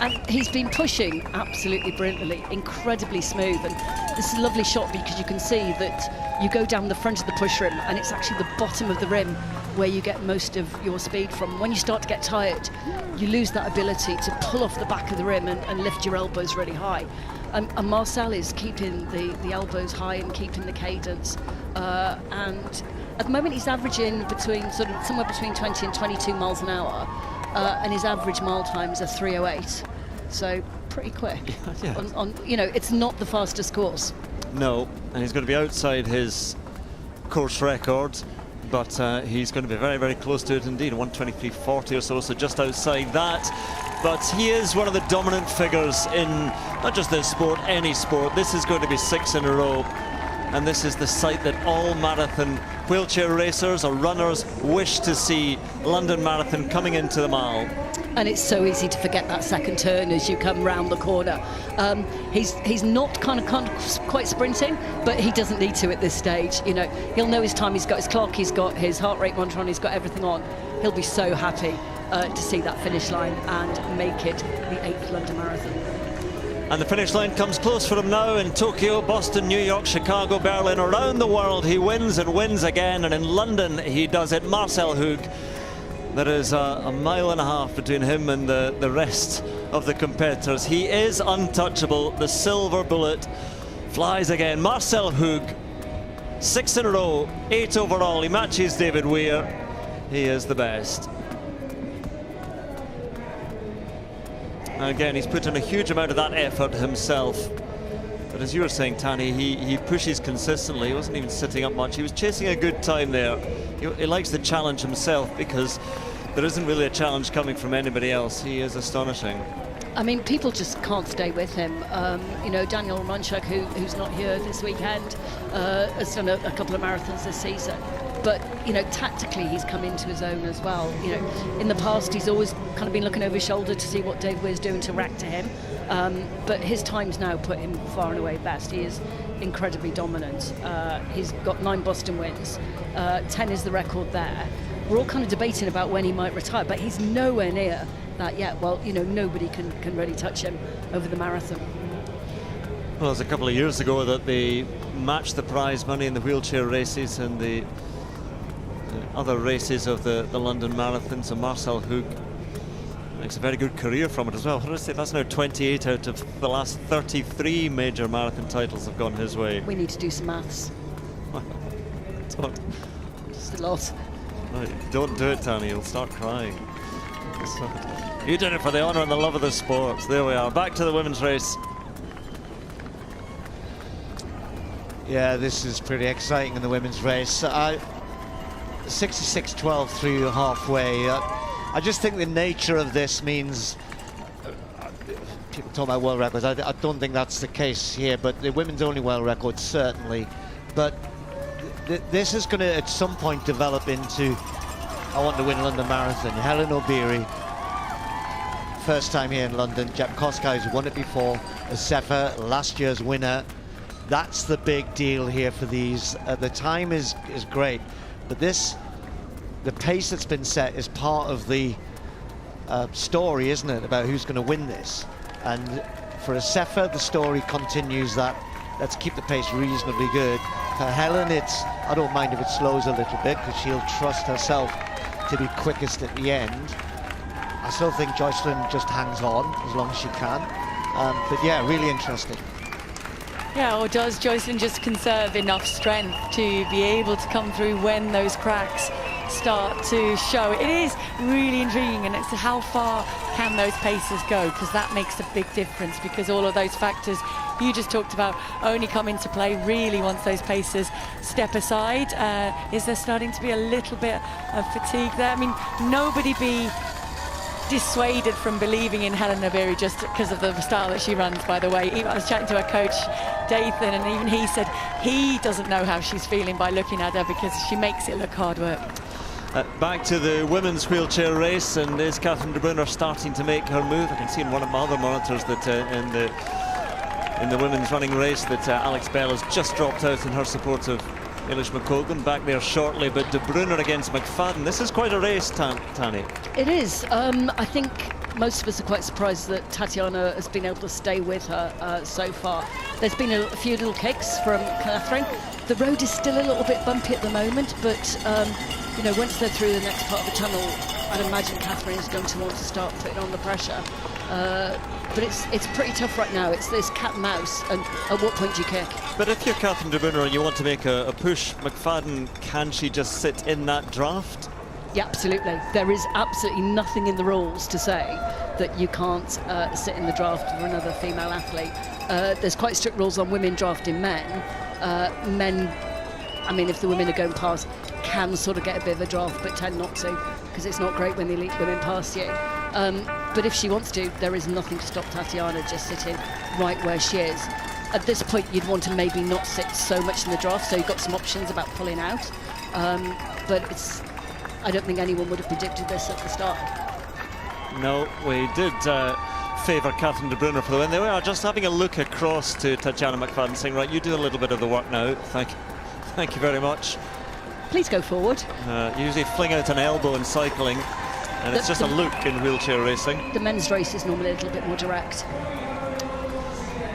And he's been pushing absolutely brilliantly, incredibly smooth. And this is a lovely shot because you can see that you go down the front of the push rim and it's actually the bottom of the rim where you get most of your speed from. When you start to get tired, you lose that ability to pull off the back of the rim and lift your elbows really high. And Marcel is keeping the elbows high and keeping the cadence. And at the moment he's averaging somewhere between 20 and 22 miles an hour. And his average mile times are 3:08, so pretty quick. Yeah. It's not the fastest course. No, and he's going to be outside his course record, but he's going to be very, very close to it indeed, 1:23.40 or so just outside that. But he is one of the dominant figures in not just this sport, any sport. This is going to be 6 in a row. And this is the sight that all marathon wheelchair racers or runners wish to see. London Marathon coming into the mile. And it's so easy to forget that second turn as you come round the corner. He's not kind of quite sprinting, but he doesn't need to at this stage. He'll know his time. He's got his clock, he's got his heart rate monitor on, he's got everything on. He'll be so happy to see that finish line and make it the 8th London Marathon. And the finish line comes close for him now in Tokyo, Boston, New York, Chicago, Berlin. Around the world he wins and wins again, and in London he does it. Marcel Hug, there is a mile and a half between him and the rest of the competitors. He is untouchable. The silver bullet flies again. Marcel Hug, 6 in a row, 8 overall. He matches David Weir. He is the best. Again, he's put in a huge amount of that effort himself. But as you were saying, Tanny, he pushes consistently. He wasn't even sitting up much. He was chasing a good time there. He likes the challenge himself because there isn't really a challenge coming from anybody else. He is astonishing. I mean, people just can't stay with him. Daniel Romanchuk, who's not here this weekend, has done a couple of marathons this season. But, tactically he's come into his own as well. In the past he's always kind of been looking over his shoulder to see what Dave Weir's doing to react to him. But his times now put him far and away best. He is incredibly dominant. He's got 9 Boston wins. 10 is the record there. We're all kind of debating about when he might retire, but he's nowhere near that yet. Well, nobody can really touch him over the marathon. Well, it was a couple of years ago that they matched the prize money in the wheelchair races and the other races of the London Marathon. So Marcel Hug makes a very good career from it as well. What did I say? That's now 28 out of the last 33 major marathon titles have gone his way. We need to do some maths. Don't. Just a lot. Right, don't do it, Tanny. You'll start crying. You did it for the honour and the love of the sport. There we are. Back to the women's race. Yeah, this is pretty exciting in the women's race. 66.12 through halfway. I just think the nature of this means people talk about world records. I don't think that's the case here, but the women's only world record certainly. But this is going to at some point develop into, I want to win London Marathon. Helen Obiri, first time here in London. Japkowska has won it before. Asefa, last year's winner. That's the big deal here for these. The time is great, but the pace that's been set is part of the story, isn't it, about who's going to win this? And for Asefa, the story continues that let's keep the pace reasonably good. For Helen, I don't mind if it slows a little bit because she'll trust herself to be quickest at the end. I still think Jocelyn just hangs on as long as she can. But yeah, really interesting. Yeah, or does Jocelyn just conserve enough strength to be able to come through when those cracks start to show? It is really intriguing, and it's how far can those paces go, because that makes a big difference, because all of those factors you just talked about only come into play really once those paces step aside. Is there starting to be a little bit of fatigue there? I mean, nobody be dissuaded from believing in Helen Obiri just because of the style that she runs, by the way. I was chatting to her coach Dathan, and even he said he doesn't know how she's feeling by looking at her because she makes it look hard work. Back to the women's wheelchair race, and is Catherine de Bruyne starting to make her move? I can see in one of my other monitors that in the women's running race that Alex Bell has just dropped out in her support of Eilish McColgan, back there shortly. But de Bruyne against McFadden, this is quite a race, Tani. It is. I think most of us are quite surprised that Tatiana has been able to stay with her so far. There's been a few little kicks from Catherine. The road is still a little bit bumpy at the moment, but you know, once they're through the next part of the tunnel, I'd imagine Catherine is going to want to start putting on the pressure. But it's pretty tough right now. It's this cat and mouse, and at what point do you kick? But if you're Catherine de Bruyne and you want to make a push, McFadden, can she just sit in that draft? Yeah, absolutely. There is absolutely nothing in the rules to say that you can't sit in the draft for another female athlete. There's quite strict rules on women drafting men. Men, I mean, if the women are going past, can sort of get a bit of a draft, but tend not to, because it's not great when the elite women pass you. But if she wants to, there is nothing to stop Tatiana just sitting right where she is. At this point, you'd want to maybe not sit so much in the draft, so you've got some options about pulling out. But I don't think anyone would have predicted this at the start. No, we did favour Catherine de Bruyne for the win. They were just having a look across to Tatiana McFadden, saying, right, you do a little bit of the work now. Thank you very much. Please go forward. Usually fling out an elbow in cycling, and it's just a look in wheelchair racing. The men's race is normally a little bit more direct.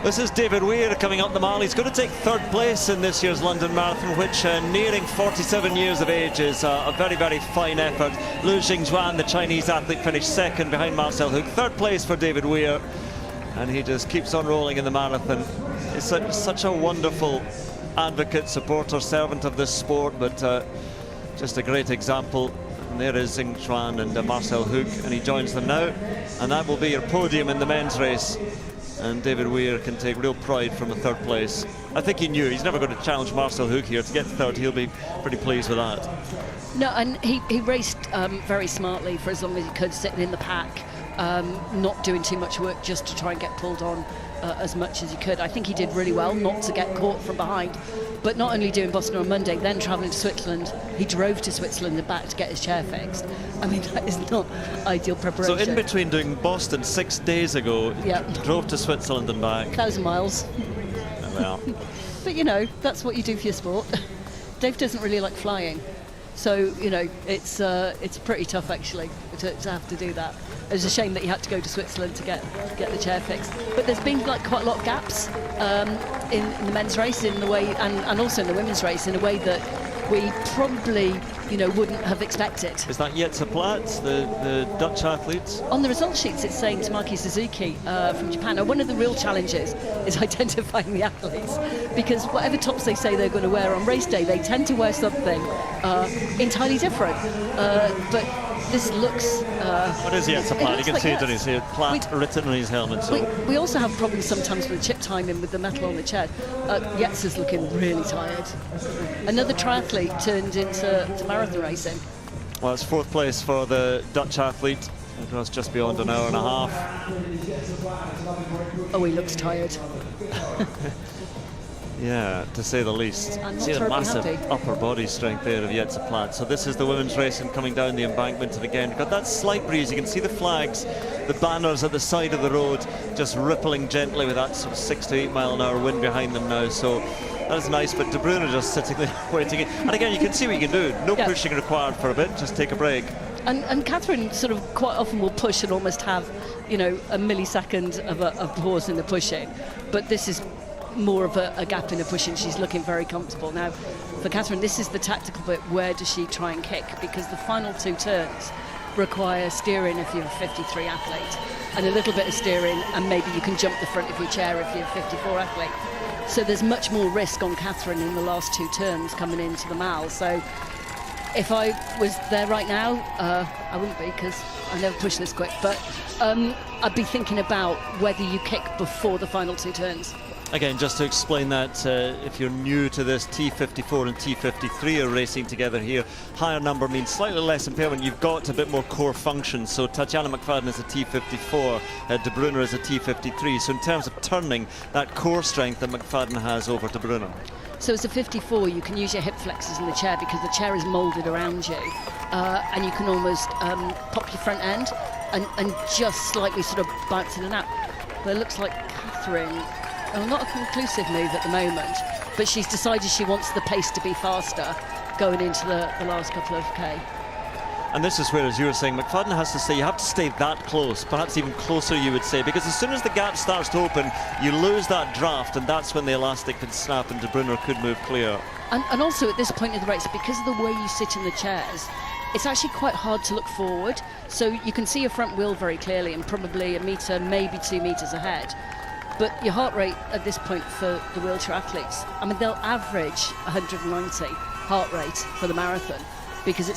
This is David Weir coming up the mile. He's going to take third place in this year's London Marathon, which nearing 47 years of age is a very, very fine effort. Lu Xingjuan, the Chinese athlete, finished second behind Marcel Hook. Third place for David Weir, and he just keeps on rolling in the marathon. He's such a wonderful advocate, supporter, servant of this sport, but just a great example. And there is Xingjuan and Marcel Hook, and he joins them now, and that will be your podium in the men's race. And David Weir can take real pride from a third place. I think he knew he's never going to challenge Marcel Hook here. To get third, he'll be pretty pleased with that. No, and he raced very smartly for as long as he could, sitting in the pack, not doing too much work just to try and get pulled on as much as he could. I think he did really well not to get caught from behind. But not only doing Boston on Monday, then travelling to Switzerland, he drove to Switzerland and back to get his chair fixed. I mean, that is not ideal preparation. So in between doing Boston 6 days ago, drove to Switzerland and back. 1,000 miles. Well. But you know, that's what you do for your sport. Dave doesn't really like flying. So, you know, it's pretty tough actually to have to do that. It's a shame that he had to go to Switzerland to get the chair fixed. But there's been like quite a lot of gaps in the men's race in the way, and also in the women's race in a way that we probably, you know, wouldn't have expected. Is that Jetse Platt, the Dutch athletes? On the result sheets, it's saying Tamaki Suzuki from Japan. Now, one of the real challenges is identifying the athletes, because whatever tops they say they're going to wear on race day, they tend to wear something entirely different. But this looks... What is Yates Platt? You can like see it on Yates. his Platt written on his helmet. So. We also have problems sometimes with the chip timing with the metal on the chair. Yates is looking really tired. Another triathlete turned into marathon racing. Well, it's 4th place for the Dutch athlete. It was just beyond an hour and a half. Oh, he looks tired. Yeah, to say the least. I'm not See the terribly massive happy. upper body strength there of Yates Platt. So this is the women's race and coming down the embankment, and again got that slight breeze. You can see the flags, the banners at the side of the road just rippling gently with that sort of 6 to 8 mile an hour wind behind them now. So that is nice, but De Bruyne just sitting there waiting. And again, you can see what you can do. No pushing required for a bit, just take a break. And Catherine sort of quite often will push and almost have, you know, a millisecond of a pause in the pushing. But this is more of a gap in the pushing. She's looking very comfortable. Now, for Catherine, this is the tactical bit. Where does she try and kick? Because the final 2 turns require steering if you're a 53 athlete, and a little bit of steering, and maybe you can jump the front of your chair if you're a 54 athlete. So there's much more risk on Catherine in the last 2 turns coming into the mile. So if I was there right now, I wouldn't be, because I never push this quick, but I'd be thinking about whether you kick before the final 2 turns. Again, just to explain that, if you're new to this, T54 and T53 are racing together here. Higher number means slightly less impairment. You've got a bit more core function. So Tatjana McFadden is a T54, De Bruyne is a T53. So in terms of turning, that core strength that McFadden has over De Bruyne. So as a 54, you can use your hip flexors in the chair because the chair is moulded around you, and you can almost pop your front end and just slightly sort of bounce in and out. But it looks like Catherine... Well, not a conclusive move at the moment, but she's decided she wants the pace to be faster going into the last couple of K. And this is where, as you were saying, McFadden has to stay. You have to stay that close, perhaps even closer, you would say, because as soon as the gap starts to open, you lose that draft, and that's when the elastic could snap and De Bruyne could move clear. And also at this point in the race, because of the way you sit in the chairs, it's actually quite hard to look forward. So you can see your front wheel very clearly and probably a metre, maybe 2 metres ahead. But your heart rate at this point for the wheelchair athletes, I mean, they'll average 190 heart rate for the marathon because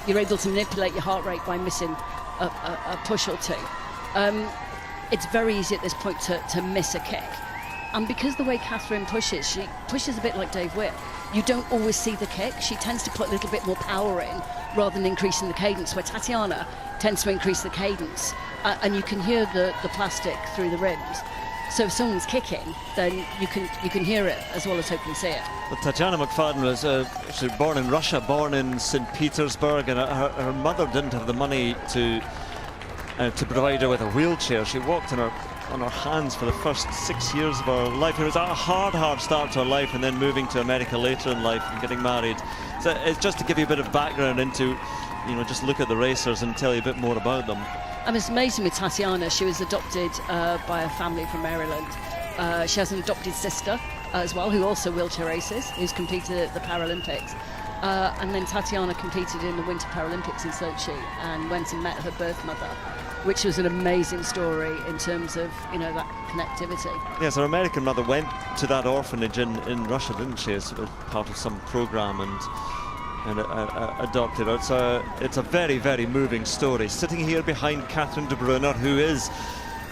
you're able to manipulate your heart rate by missing a push or 2. It's very easy at this point to miss a kick. And because the way Catherine pushes, she pushes a bit like Dave Witt. You don't always see the kick. She tends to put a little bit more power in rather than increasing the cadence, where Tatjana tends to increase the cadence. And you can hear the plastic through the rims. So if someone's kicking, then you can hear it as well as hopefully see it. But Tatjana McFadden was actually born in Russia, born in St. Petersburg, and her mother didn't have the money to provide her with a wheelchair. She walked on her hands for the first 6 years of her life. It was a hard start to her life, and then moving to America later in life and getting married. So it's just to give you a bit of background into, you know, just look at the racers and tell you a bit more about them. And it's amazing with Tatjana, she was adopted by a family from Maryland. She has an adopted sister as well, who also wheelchair races, who's competed at the Paralympics. And then Tatjana competed in the Winter Paralympics in Sochi and went and met her birth mother, which was an amazing story in terms of, you know, that connectivity. Yes, her American mother went to that orphanage in Russia, didn't she, as part of some program, and adopted her. It's a very, very moving story. Sitting here behind Catherine De Bruyne, who is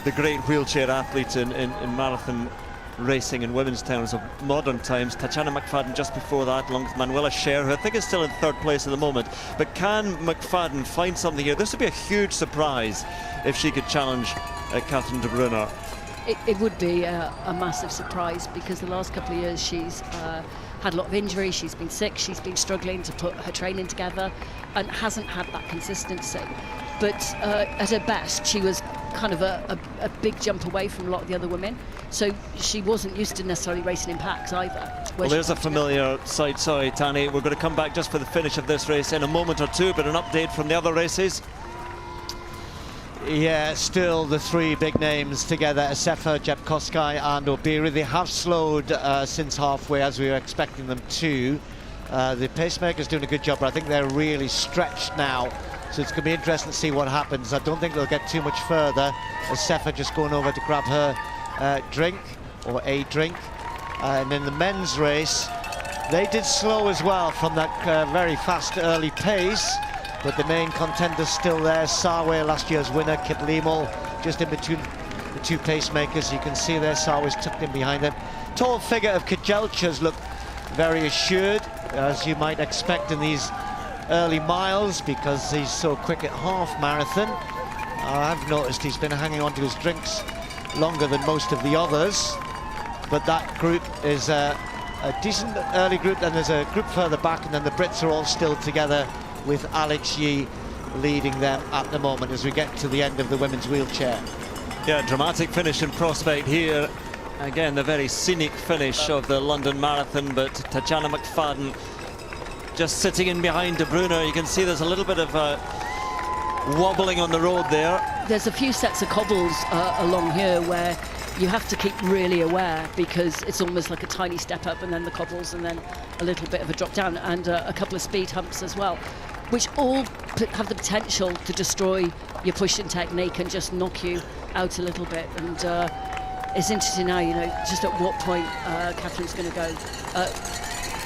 the great wheelchair athlete in marathon racing in women's terms of modern times. Tatjana McFadden just before that, along with Manuela Scher, who I think is still in 3rd place at the moment. But can McFadden find something here? This would be a huge surprise if she could challenge Catherine De Bruyne. It would be a massive surprise, because the last couple of years she's had a lot of injuries, she's been sick, she's been struggling to put her training together and hasn't had that consistency. But at her best, she was kind of a big jump away from a lot of the other women. So she wasn't used to necessarily racing in packs either. Well, there's a familiar sight. Sorry, Tani. We're going to come back just for the finish of this race in a moment or two, but an update from the other races. Yeah, still the 3 big names together, Asefa, Jepkoskai and Obiri. They have slowed since halfway, as we were expecting them to. The pacemaker's doing a good job, but I think they're really stretched now. So it's going to be interesting to see what happens. I don't think they'll get too much further. Asefa just going over to grab her drink, or a drink. And in the men's race, they did slow as well from that very fast early pace. but the main contender's still there. Sarway, last year's winner, Kiplimo, just in between the two pacemakers. You can see there Sarway's tucked in behind them. Tall figure of Kajelcha's looked very assured, as you might expect in these early miles, because he's so quick at half marathon. I've noticed he's been hanging on to his drinks longer than most of the others, but that group is a decent early group. Then there's a group further back, and then the Brits are all still together, with Alex Yee leading them at the moment as we get to the end of the women's wheelchair. Yeah, dramatic finish in prospect here. Again, the very scenic finish of the London Marathon, but Tatjana McFadden just sitting in behind De Bruyne. You can see there's a little bit of wobbling on the road there. There's a few sets of cobbles along here where you have to keep really aware, because it's almost like a tiny step up and then the cobbles and then a little bit of a drop down, and a couple of speed humps as well, which all have the potential to destroy your pushing technique and just knock you out a little bit. And it's interesting now, you know, just at what point Catherine's going to go.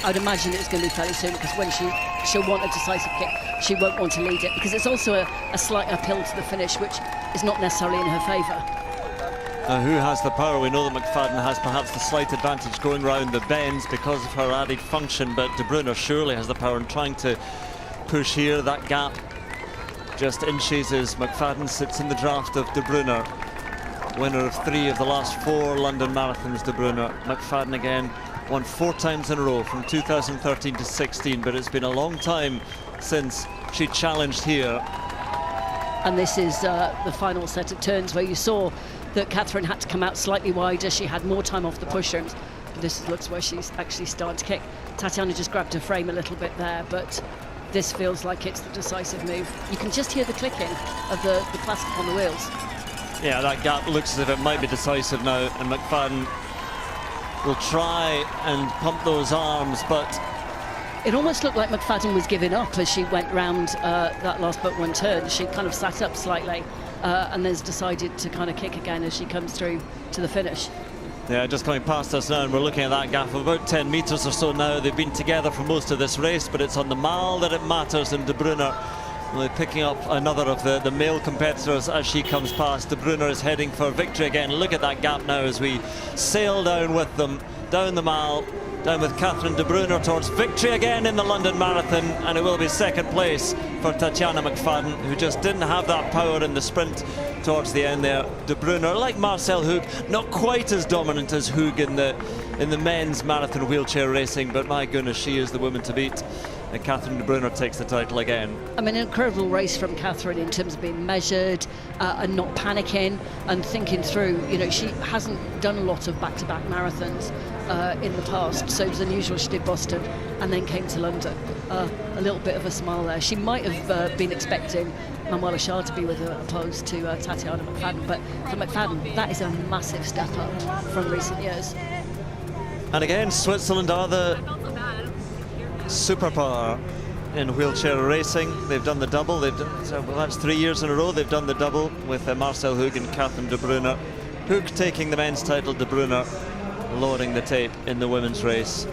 I'd imagine it's going to be fairly soon, because when she'll want a decisive kick, she won't want to lead it, because it's also a slight uphill to the finish, which is not necessarily in her favour. Who has the power? We know that McFadden has perhaps the slight advantage going round the bends because of her added function, but De Bruyne surely has the power in trying to push here. That gap just inches as McFadden sits in the draft of De Bruyne. Winner of 3 of the last 4 London marathons, De Bruyne. McFadden again won 4 times in a row from 2013 to 16, but it's been a long time since she challenged here. And this is the final set of turns where you saw that Catherine had to come out slightly wider. She had more time off the pushers. This looks where she's actually started to kick. Tatjana just grabbed her frame a little bit there, but this feels like it's the decisive move. You can just hear the clicking of the plastic on the wheels. Yeah, that gap looks as if it might be decisive now, and McFadden will try and pump those arms, but it almost looked like McFadden was giving up as she went round that last but one turn. She kind of sat up slightly and then decided to kind of kick again as she comes through to the finish. Yeah, just coming past us now, and we're looking at that gap of about 10 metres or so now. They've been together for most of this race, but it's on the mile that it matters, and De Bruyne really picking up another of the male competitors as she comes past. De Bruyne is heading for victory again. Look at that gap now as we sail down with them, down the mile, down with Catherine De Bruyne towards victory again in the London Marathon, and it will be second place for Tatjana McFadden, who just didn't have that power in the sprint towards the end there. De Bruyne, like Marcel Hoog, not quite as dominant as Hoog in the men's marathon wheelchair racing, but my goodness, she is the woman to beat. And Catherine De Bruyne takes the title again. I mean, an incredible race from Catherine in terms of being measured and not panicking and thinking through. You know, she hasn't done a lot of back-to-back marathons in the past, so it was unusual. She did Boston and then came to London. A little bit of a smile there. She might have been expecting Manuela Schär to be with her opposed to Tatjana McFadden, but for McFadden, that is a massive step up from recent years. And again, Switzerland are the superpower in wheelchair racing. They've done the double. Well, that's 3 years in a row they've done the double with Marcel Hoog and Catherine De Bruyne. Hoog taking the men's title, De Bruyne lowering the tape in the women's race,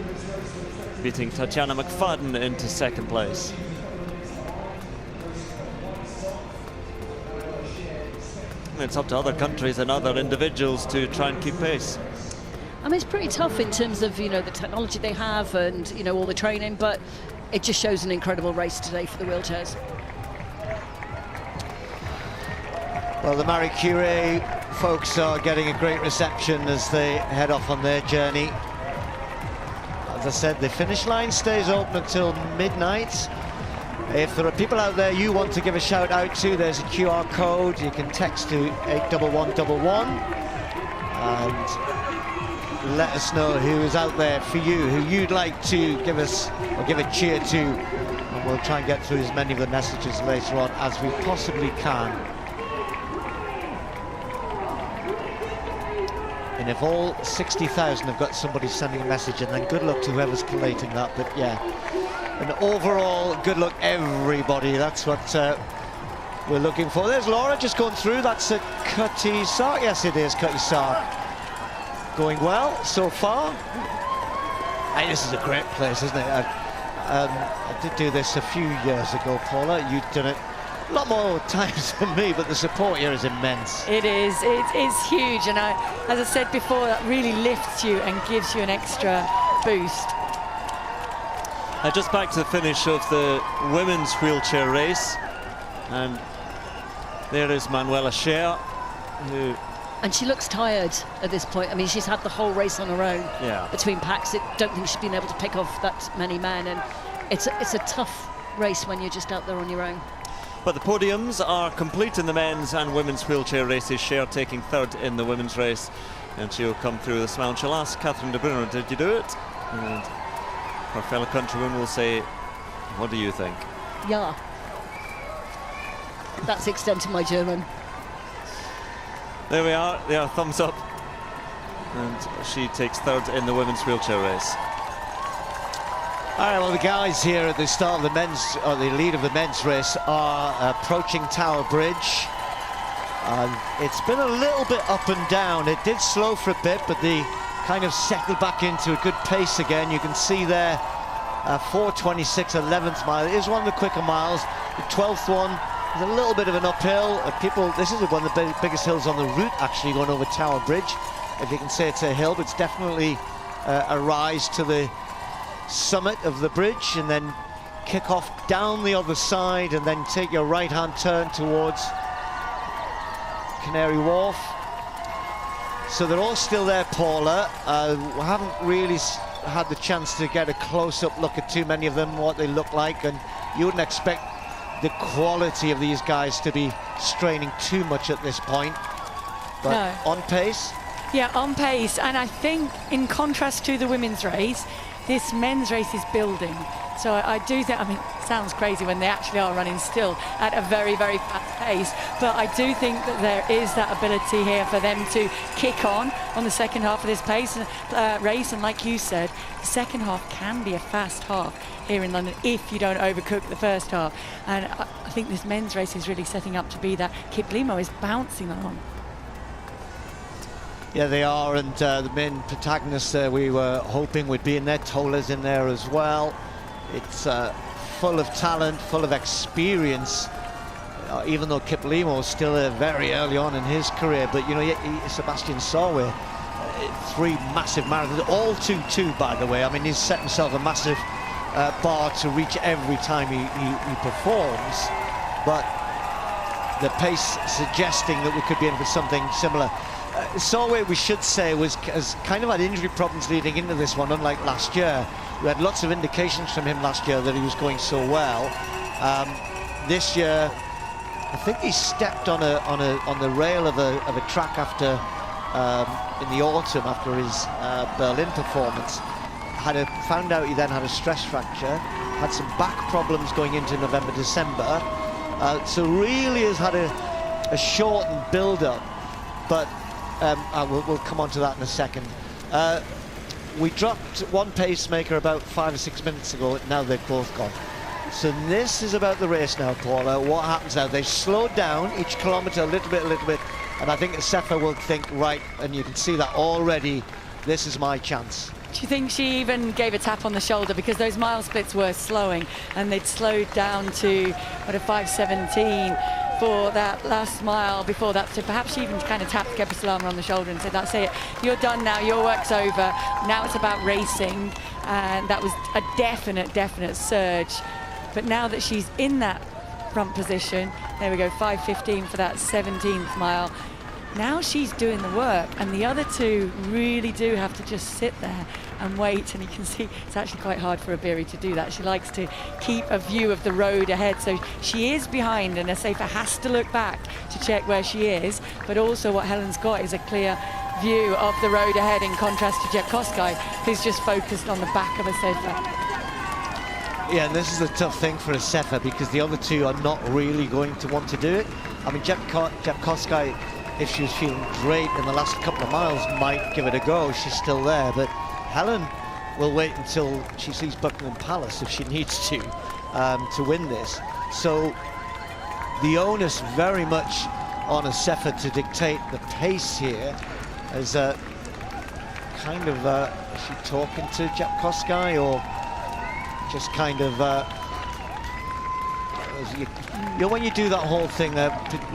beating Tatjana McFadden into second place. It's up to other countries and other individuals to try and keep pace. I mean, it's pretty tough in terms of, you know, the technology they have and, you know, all the training, but it just shows an incredible race today for the wheelchairs. Well, the Marie Curie folks are getting a great reception as they head off on their journey. As I said, the finish line stays open until midnight. If there are people out there you want to give a shout out to, there's a QR code. You can text to 81111 and let us know who is out there for you, who you'd like to give us or give a cheer to, and we'll try and get through as many of the messages later on as we possibly can. And if all 60,000 have got somebody sending a message, and then good luck to whoever's collating that. But yeah, and overall, good luck everybody. That's what we're looking for. There's Laura just going through. That's at Cutty Sark. Yes, it is Cutty Sark. Going well so far. Hey, this is a great place, isn't it? I did do this a few years ago, Paula. You've done it a lot more times than me, but the support here is immense. It is. It's huge, and as I said before, that really lifts you and gives you an extra boost. Just back to the finish of the women's wheelchair race, and there is Manuela Scher, who... And she looks tired at this point. I mean, she's had the whole race on her own. Yeah. Between packs. I don't think she's been able to pick off that many men, and it's a tough race when you're just out there on your own. But the podiums are complete in the men's and women's wheelchair races. Cher taking third in the women's race, and she'll come through the smile. And she'll ask Catherine de Brunner, did you do it? And her fellow countrywoman will say, what do you think? Yeah. That's the extent of my German. There we are, yeah, thumbs up. And she takes third in the women's wheelchair race. All right, well, the guys here at the start of the men's, or the lead of the men's race, are approaching Tower Bridge. It's been a little bit up and down. It did slow for a bit, but they kind of settled back into a good pace again. You can see there, 4:26, 11th mile. It is one of the quicker miles. The 12th one is a little bit of an uphill. This is one of the biggest hills on the route, actually, going over Tower Bridge. If you can say it's a hill, but it's definitely a rise to the summit of the bridge, and then kick off down the other side, and then take your right-hand turn towards Canary Wharf. So they're all still there, Paula. We haven't really had the chance to get a close-up look at too many of them, what they look like, and you wouldn't expect the quality of these guys to be straining too much at this point. But No. On pace? Yeah, on pace, and I think in contrast to the women's race, this men's race is building. So I do think, I mean, it sounds crazy when they actually are running still at a very, very fast pace, but I do think that there is that ability here for them to kick on the second half of this race, and like you said, the second half can be a fast half here in London if you don't overcook the first half, and I think this men's race is really setting up to be that. Kiplimo is bouncing along. Yeah, they are, and the main protagonists we were hoping would be in there. Tola's in there as well. It's full of talent, full of experience, even though Kiplimo is still very early on in his career. But, you know, Sebastian Sawe, 3 massive marathons, all 2:2, by the way. I mean, he's set himself a massive bar to reach every time he performs. But the pace suggesting that we could be in for something similar. Sawe, we should say, has kind of had injury problems leading into this one, unlike last year. We had lots of indications from him last year that he was going so well. This year, I think he stepped on the rail of a track after in the autumn after his Berlin performance. Found out he then had a stress fracture, had some back problems going into November, December. So really has had a shortened build-up, but. We'll come on to that in a second. We dropped one pacemaker about 5 or 6 minutes ago. Now they've both gone. So this is about the race now, Paula. What happens now? They've slowed down each kilometre a little bit, and I think Sefa will think, right, and you can see that already, this is my chance. Do you think she even gave a tap on the shoulder, because those mile splits were slowing and they'd slowed down to a 5:17 for that last mile before that, so perhaps she even kind of tapped Gebrselassie on the shoulder and said, that's it, you're done now, your work's over, now it's about racing. And that was a definite surge, but now that she's in that front position, there we go, 5:15 for that 17th mile. Now she's doing the work, and the other two really do have to just sit there and wait, and you can see it's actually quite hard for Iberi to do that. She likes to keep a view of the road ahead, so she is behind, and Sefa has to look back to check where she is, but also what Helen's got is a clear view of the road ahead, in contrast to Jep Kosgei, who's just focused on the back of Sefa. Yeah, and this is a tough thing for Sefa, because the other two are not really going to want to do it. I mean, Jep Kosgei, if she was feeling great in the last couple of miles, might give it a go. She's still there, but Helen will wait until she sees Buckingham Palace if she needs to win this. So the onus very much on Sefa to dictate the pace here, as kind of is she talking to Jep Kosgei, or just kind of when you do that whole thing,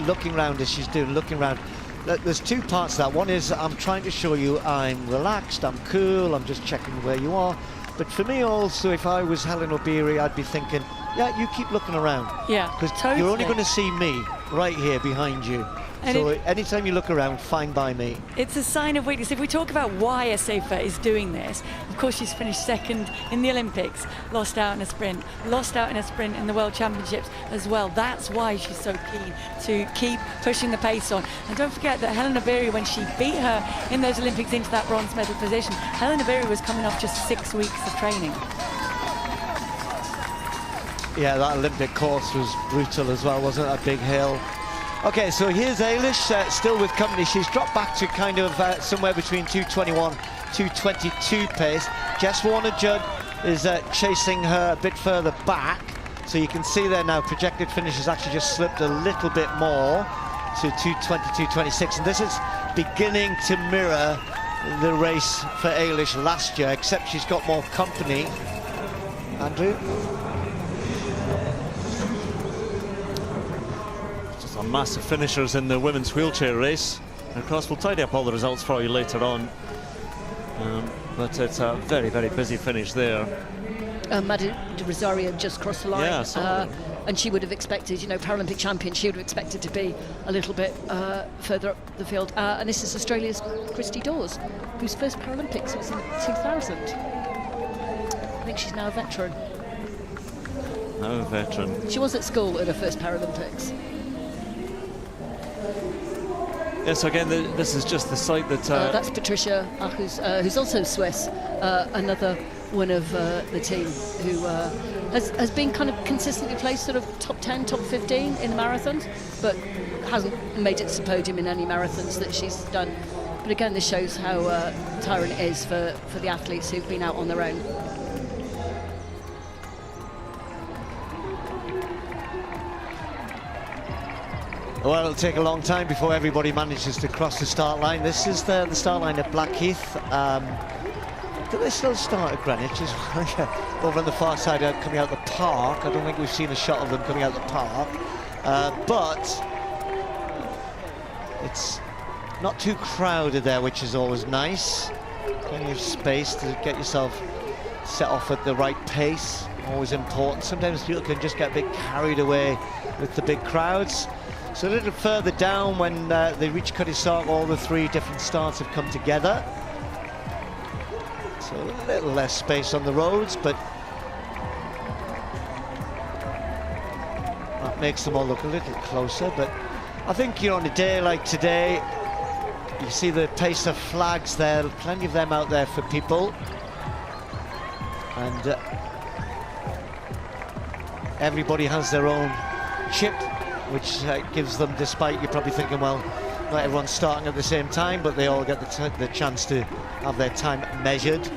looking around as she's doing, looking around, there's two parts to that. One is I'm trying to show you I'm relaxed, I'm cool, I'm just checking where you are. But for me also, if I was Helen O'Beary, I'd be thinking, yeah, you keep looking around. Yeah, because totally. you're only going to see me right here behind you. And so anytime you look around, fine by me. It's a sign of weakness. If we talk about why Asafa is doing this, of course she's finished second in the Olympics, lost out in a sprint in the World Championships as well. That's why she's so keen to keep pushing the pace on. And don't forget that Helen O'Beary, when she beat her in those Olympics into that bronze medal position, Helen O'Beary was coming off just 6 weeks of training. Yeah, that Olympic course was brutal as well, wasn't it? A big hill. Okay, so here's Eilish, still with company. She's dropped back to kind of somewhere between 2:21, 2:22 pace. Jess Warner-Judd is chasing her a bit further back. So you can see there now, projected finish has actually just slipped a little bit more to 2:22, 2:26. And this is beginning to mirror the race for Eilish last year, except she's got more company. Andrew? Massive finishers in the women's wheelchair race. And of course, we'll tidy up all the results for you later on. But it's a very, very busy finish there. Maddie de Rosario just crossed the line. Yeah, and she would have expected, you know, Paralympic champion, she would have expected to be a little bit further up the field. And this is Australia's Christy Dawes, whose first Paralympics was in 2000. I think she's now a veteran. Now a veteran. She was at school at her first Paralympics. Yes, again, this is just the site that... that's Patricia, who's also Swiss, another one of the team who has been kind of consistently placed sort of top 10, top 15 in the marathons, but hasn't made it to the podium in any marathons that she's done. But again, this shows how tiring it is for the athletes who've been out on their own. Well, it'll take a long time before everybody manages to cross the start line. This is the start line at Blackheath. Do they still start at Greenwich as well? Over on the far side, coming out the park. I don't think we've seen a shot of them coming out the park. But it's not too crowded there, which is always nice. Plenty of space to get yourself set off at the right pace. Always important. Sometimes people can just get a bit carried away with the big crowds. So a little further down, when they reach Cutty Sark, all the three different starts have come together. So a little less space on the roads, but that makes them all look a little closer. But I think, you know, on a day like today, you see the Pacer flags there, plenty of them out there for people. And everybody has their own chip, which gives them, despite you're probably thinking, well, not everyone's starting at the same time, but they all get the chance to have their time measured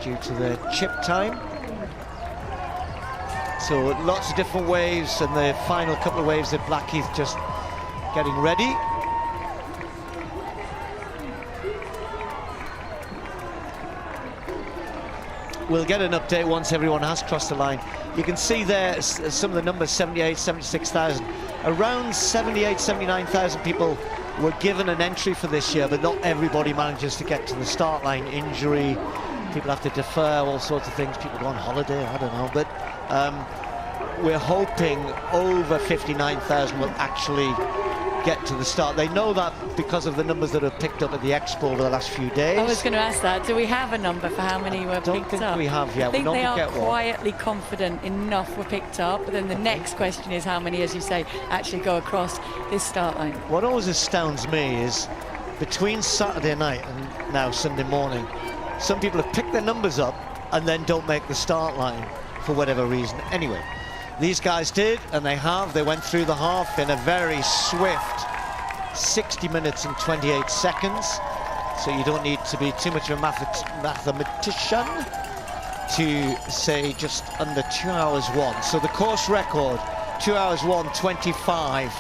due to their chip time. So lots of different waves, and the final couple of waves at Blackheath just getting ready. We'll get an update once everyone has crossed the line. You can see there some of the numbers, 78, 76,000. Around 78, 79,000 people were given an entry for this year, but not everybody manages to get to the start line. Injury, people have to defer, all sorts of things. People go on holiday, I don't know. But we're hoping over 59,000 will actually get to the start. They know that because of the numbers that have picked up at the Expo over the last few days. I was going to ask that. Do we have a number for how many were picked up? I don't think we have yet. I think they are quietly confident enough were picked up, but then the next question is how many, as you say, actually go across this start line. What always astounds me is between Saturday night and now Sunday morning, some people have picked their numbers up and then don't make the start line for whatever reason. Anyway, these guys did, and they have. They went through the half in a very swift 60 minutes and 28 seconds. So you don't need to be too much of a mathematician to say just under 2 hours 1. So the course record, 2 hours 1:25.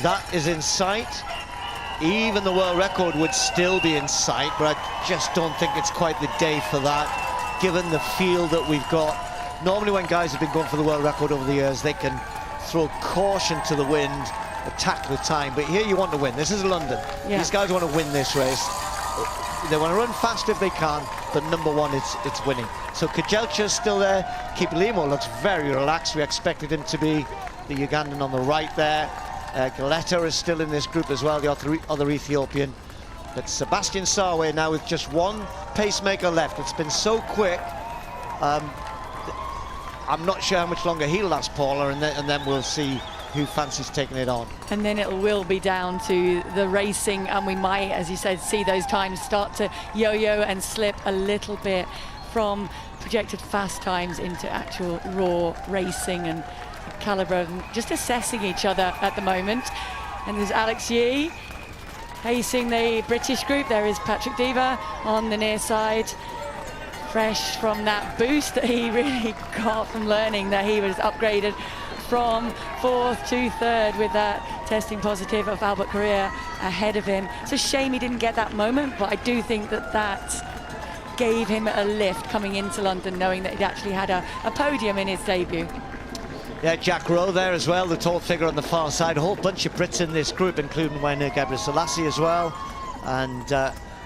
That is in sight. even the world record would still be in sight, but I just don't think it's quite the day for that, given the field that we've got. Normally when guys have been going for the world record over the years, they can throw caution to the wind, attack the time, but here you want to win. This is London. Yeah. These guys want to win this race. They want to run fast if they can, but number one, it's winning. So Kajelcha's still there. Kiplimo looks very relaxed. We expected him to be the Ugandan on the right there. Galetta is still in this group as well, the other Ethiopian. But Sebastian Sawe now with just one pacemaker left. It's been so quick. I'm not sure how much longer he'll last, Paula, and then we'll see who fancies taking it on. And then it will be down to the racing, and we might, as you said, see those times start to yo-yo and slip a little bit from projected fast times into actual raw racing and calibre, and just assessing each other at the moment. And there's Alex Yee pacing the British group. There is Patrick Diva on the near side, fresh from that boost that he really got from learning that he was upgraded from 4th to 3rd with that testing positive of Albert Correa ahead of him. It's a shame he didn't get that moment, but I do think that gave him a lift coming into London, knowing that he'd actually had a podium in his debut. Yeah, Jack Rowe there as well, the tall figure on the far side. A whole bunch of Brits in this group, including Waina Gebrselassie as well, and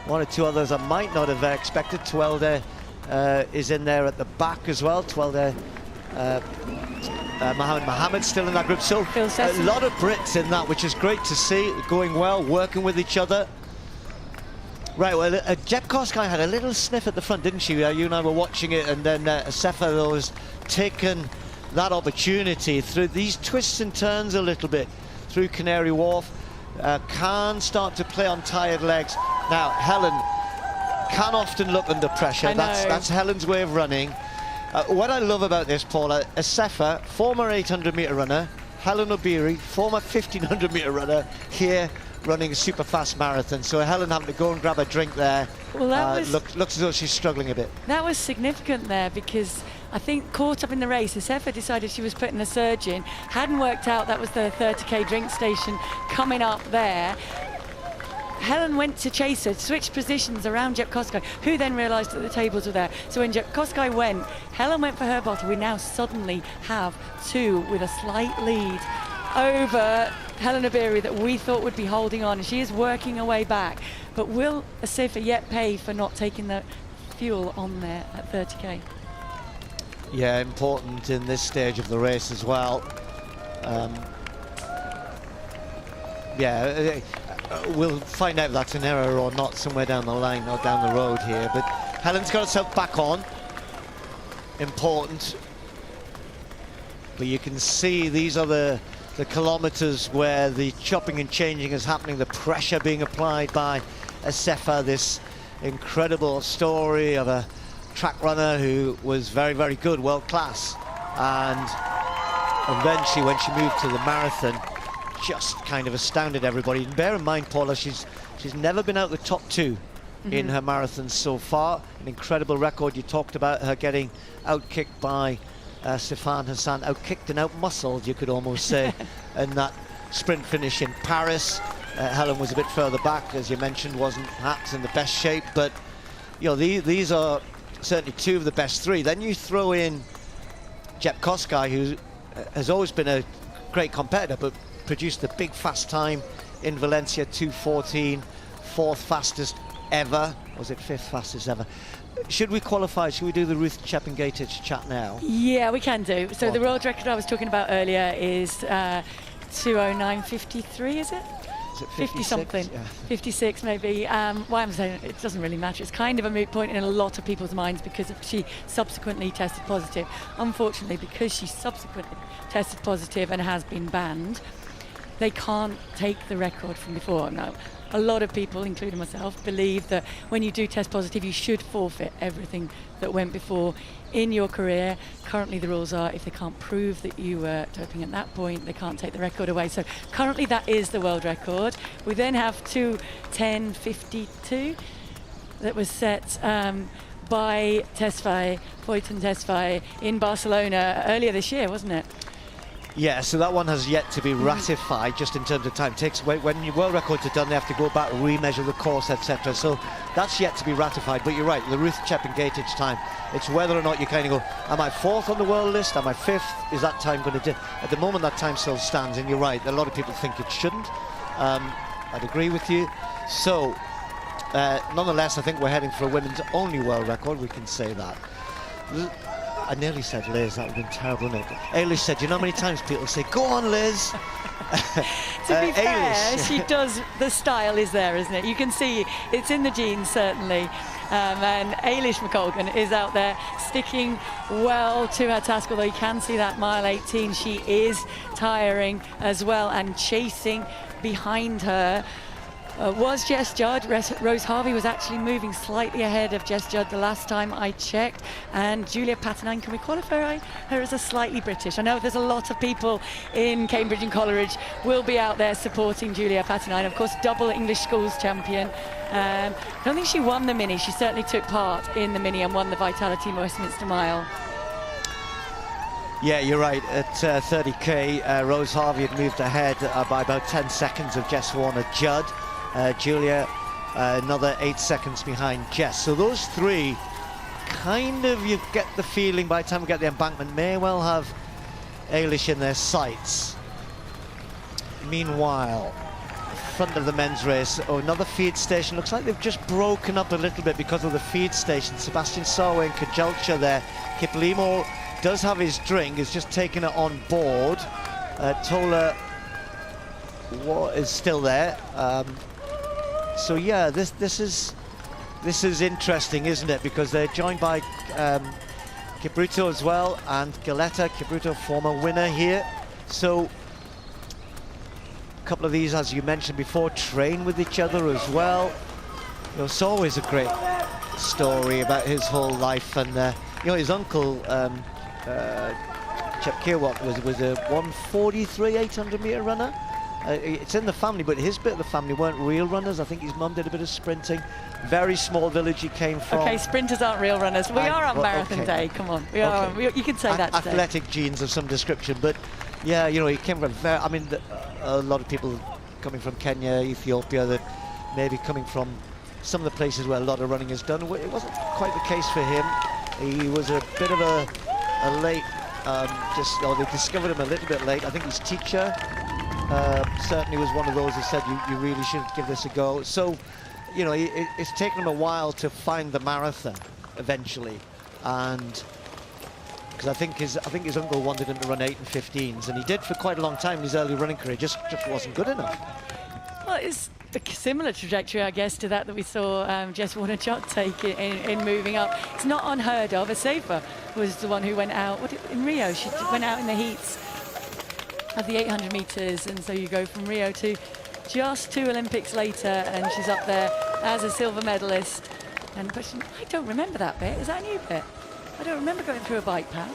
one or two others I might not have expected. Twelde is in there at the back as well. Twelde, Mohammed still in that group. So a lot of Brits in that, which is great to see, going well, working with each other. Right, well, Jeb Koskai had a little sniff at the front, didn't she? You and I were watching it, and then Sefa was taken that opportunity through these twists and turns a little bit through Canary Wharf. Can start to play on tired legs. Now, Helen can often look under pressure. That's Helen's way of running. What I love about this, Paula, Sefa, former 800-metre runner, Helen Obiri, former 1,500-metre runner, here running a super fast marathon. So Helen having to go and grab a drink there. Well, that looks as though she's struggling a bit. That was significant there, because I think caught up in the race, Sefa decided she was putting a surge in. Hadn't worked out that was the 30k drink station coming up there. Helen went to chase her, switched positions around Jeb Koskai, who then realised that the tables were there. So when Jeb Koskai went, Helen went for her bottle. We now suddenly have two with a slight lead over Helen Obiri that we thought would be holding on, and she is working her way back. But will Sefa yet pay for not taking the fuel on there at 30k? Yeah, important in this stage of the race as well. We'll find out if that's an error or not somewhere down the line or down the road here. But Helen's got herself back on. Important. But you can see these are the kilometres where the chopping and changing is happening, the pressure being applied by Sefa, this incredible story of a track runner who was very, very good, world class. And eventually, when she moved to the marathon, just kind of astounded everybody. And bear in mind, Paula, she's never been out the top two in her marathons so far. An incredible record. You talked about her getting outkicked by Sifan Hassan, outkicked and outmuscled, you could almost say, in that sprint finish in Paris. Helen was a bit further back, as you mentioned, wasn't perhaps in the best shape, but you know, these are certainly two of the best three. Then you throw in Jeb Koskai, who has always been a great competitor, but produced a big fast time in Valencia, 2:14, fourth fastest ever. Or was it fifth fastest ever? Should we qualify? Should we do the Ruth Chepngaitich chat now? Yeah, we can do. So the world record I was talking about earlier is 2:09:53, is it? Is it 50 something, yeah. 56 maybe. Why I'm saying it doesn't really matter. It's kind of a moot point in a lot of people's minds because she subsequently tested positive. Unfortunately, because she subsequently tested positive and has been banned, they can't take the record from before. Now, a lot of people, including myself, believe that when you do test positive, you should forfeit everything that went before in your career. Currently, the rules are if they can't prove that you were doping at that point, they can't take the record away. So currently, that is the world record. We then have 2:10:52 that was set by Tesfaye, Foyton Tesfaye, in Barcelona earlier this year, wasn't it? Yeah, so that one has yet to be ratified, just in terms of time. When your world records are done, they have to go back, remeasure the course, etc. So that's yet to be ratified. But you're right, the Ruth Chepngaitich time, it's whether or not you kind of go, am I 4th on the world list? Am I 5th? Is that time going to do? At the moment, that time still stands, and you're right, a lot of people think it shouldn't. I'd agree with you. So, nonetheless, I think we're heading for a women's only world record, we can say that. I nearly said Liz, that would have been terrible, wouldn't it? Ailish said, you know how many times people say, go on, Liz? To be fair, she does, the style is there, isn't it? You can see it's in the genes, certainly. And Ailish McColgan is out there sticking well to her task, although you can see that mile 18, she is tiring as well and chasing behind her. Was Jess Judd. Rose Harvey was actually moving slightly ahead of Jess Judd the last time I checked, and Julia Patternine, can we qualify her as a slightly British? I know there's a lot of people in Cambridge and Coleridge will be out there supporting Julia Patternine, of course double English schools champion. I don't think she won the Mini, she certainly took part in the Mini and won the Vitality Westminster Mile. Yeah, you're right. At 30k, Rose Harvey had moved ahead by about 10 seconds of Jess Warner-Judd. Julia, another 8 seconds behind Jess. So those three, kind of, you get the feeling by the time we get the embankment, may well have Ailish in their sights. Meanwhile, front of the men's race, another feed station. Looks like they've just broken up a little bit because of the feed station. Sebastian Sarwe and Kajalcha there. Kiplimo does have his drink, is just taking it on board. Tola is still there. So yeah, this is interesting, isn't it? Because they're joined by Kipruto as well, and Galetta. Kipruto, former winner here. So a couple of these, as you mentioned before, train with each other as well. You know, it's always a great story about his whole life, and you know, his uncle Chep Kirwat was a 143 800-meter runner. It's in the family, but his bit of the family weren't real runners. I think his mum did a bit of sprinting. Very small village he came from. Okay, sprinters aren't real runners. We are on marathon day, come on. We are. You can say that today. Athletic genes of some description, but yeah, you know, he came from I mean, a lot of people coming from Kenya, Ethiopia, that maybe coming from some of the places where a lot of running is done. It wasn't quite the case for him. He was a bit of a late, they discovered him a little bit late. I think his teacher certainly was one of those who said you really should give this a go. So, you know, it's taken him a while to find the marathon eventually, and because I think his uncle wanted him to run 8 and 15s, and he did for quite a long time in his early running career. Just wasn't good enough. Well, it's a similar trajectory, I guess, to that we saw Jess Warner-Judd take in moving up. It's not unheard of. Asafa was the one who went out in Rio. She went out in the heats of the 800 meters, and so you go from Rio to just 2 Olympics later, and she's up there as a silver medalist. But I don't remember that bit. Is that a new bit? I don't remember going through a bike path.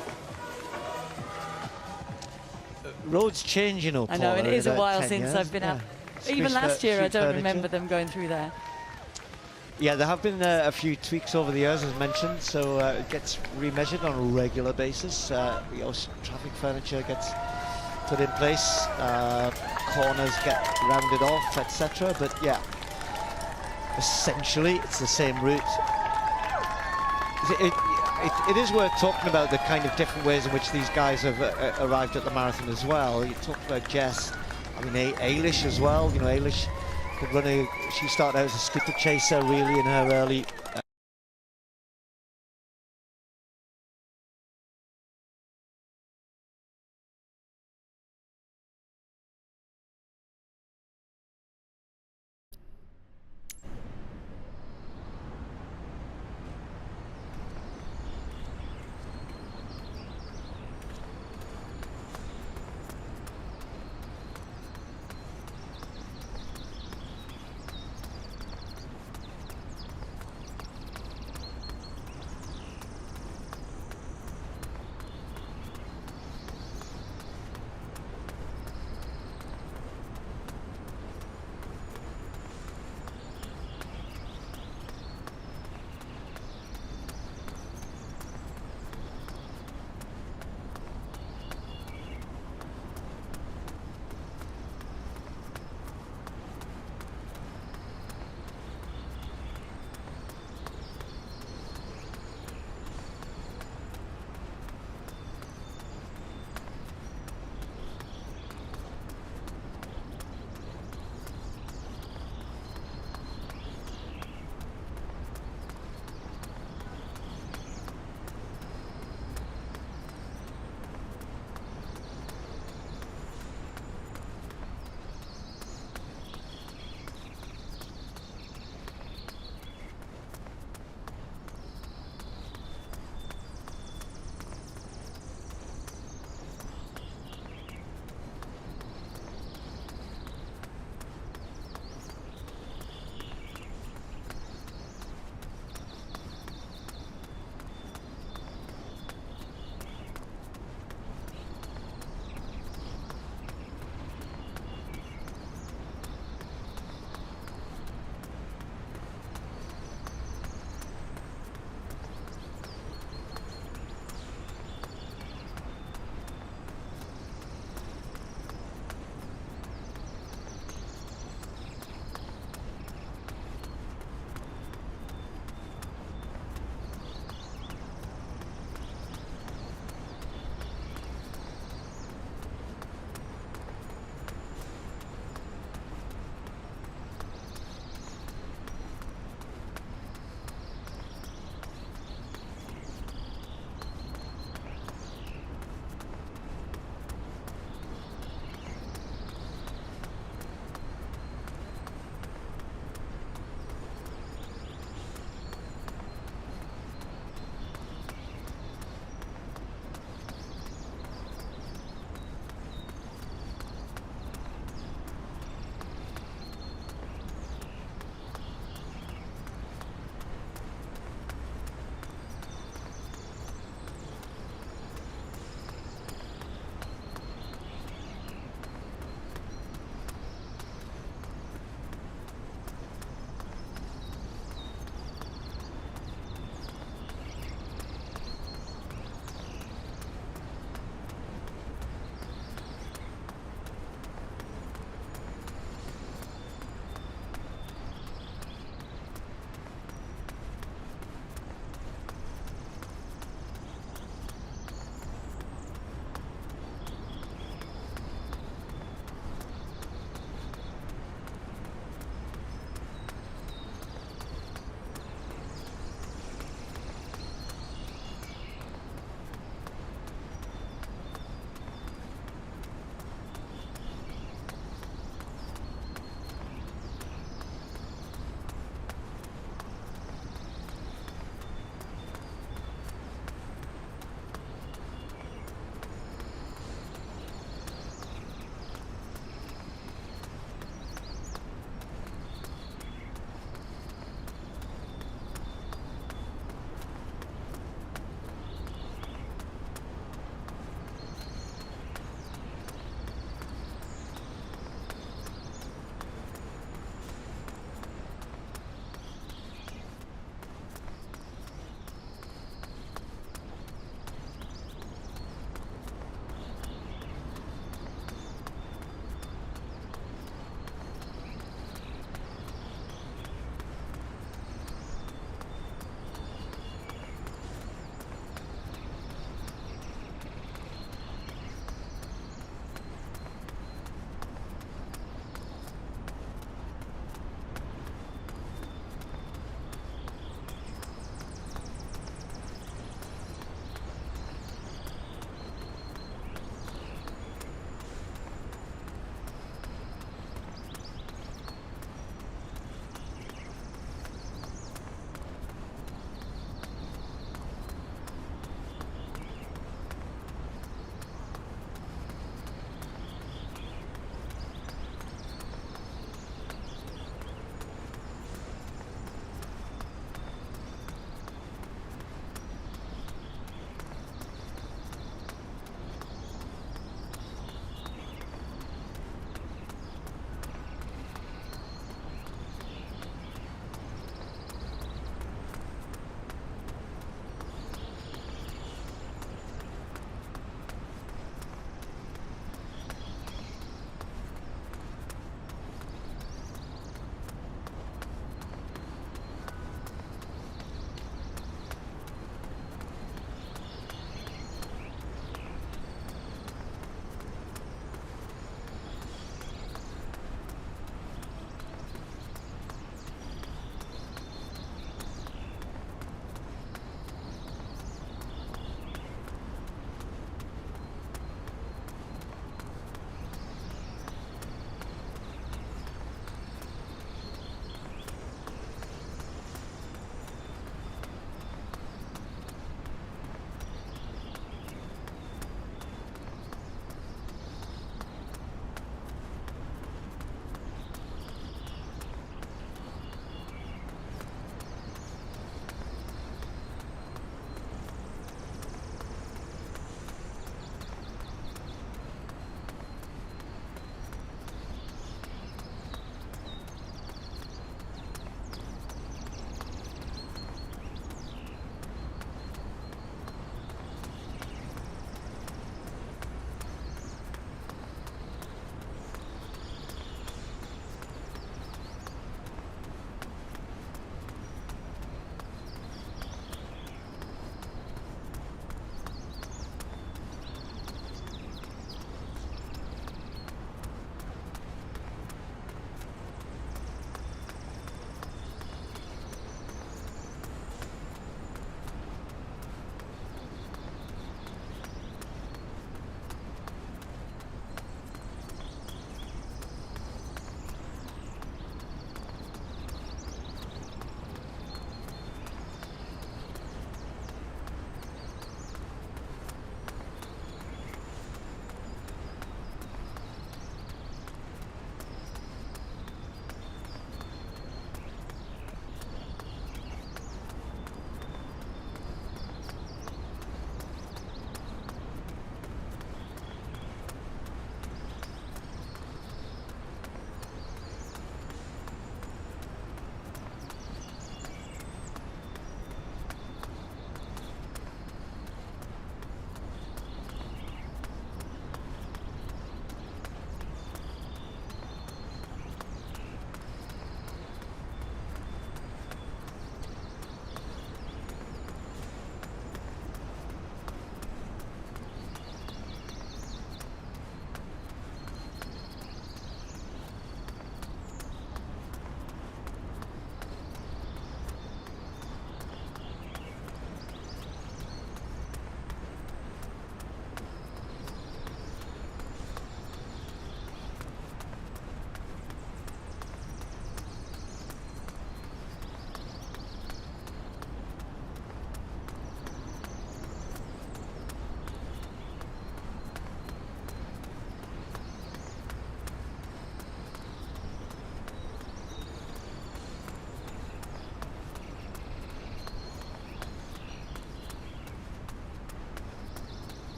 Roads change, you know, I know, it is a while since I've been out. Even last year, I don't remember them going through there. Yeah, there have been a few tweaks over the years, as mentioned, so it gets remeasured on a regular basis. Traffic furniture gets put in place, corners get rounded off, etc. But yeah, essentially it's the same route. It is worth talking about the kind of different ways in which these guys have arrived at the marathon as well. You talked about Jess, I mean Ailish as well. You know, Ailish could run she started out as a steeple chaser really in her early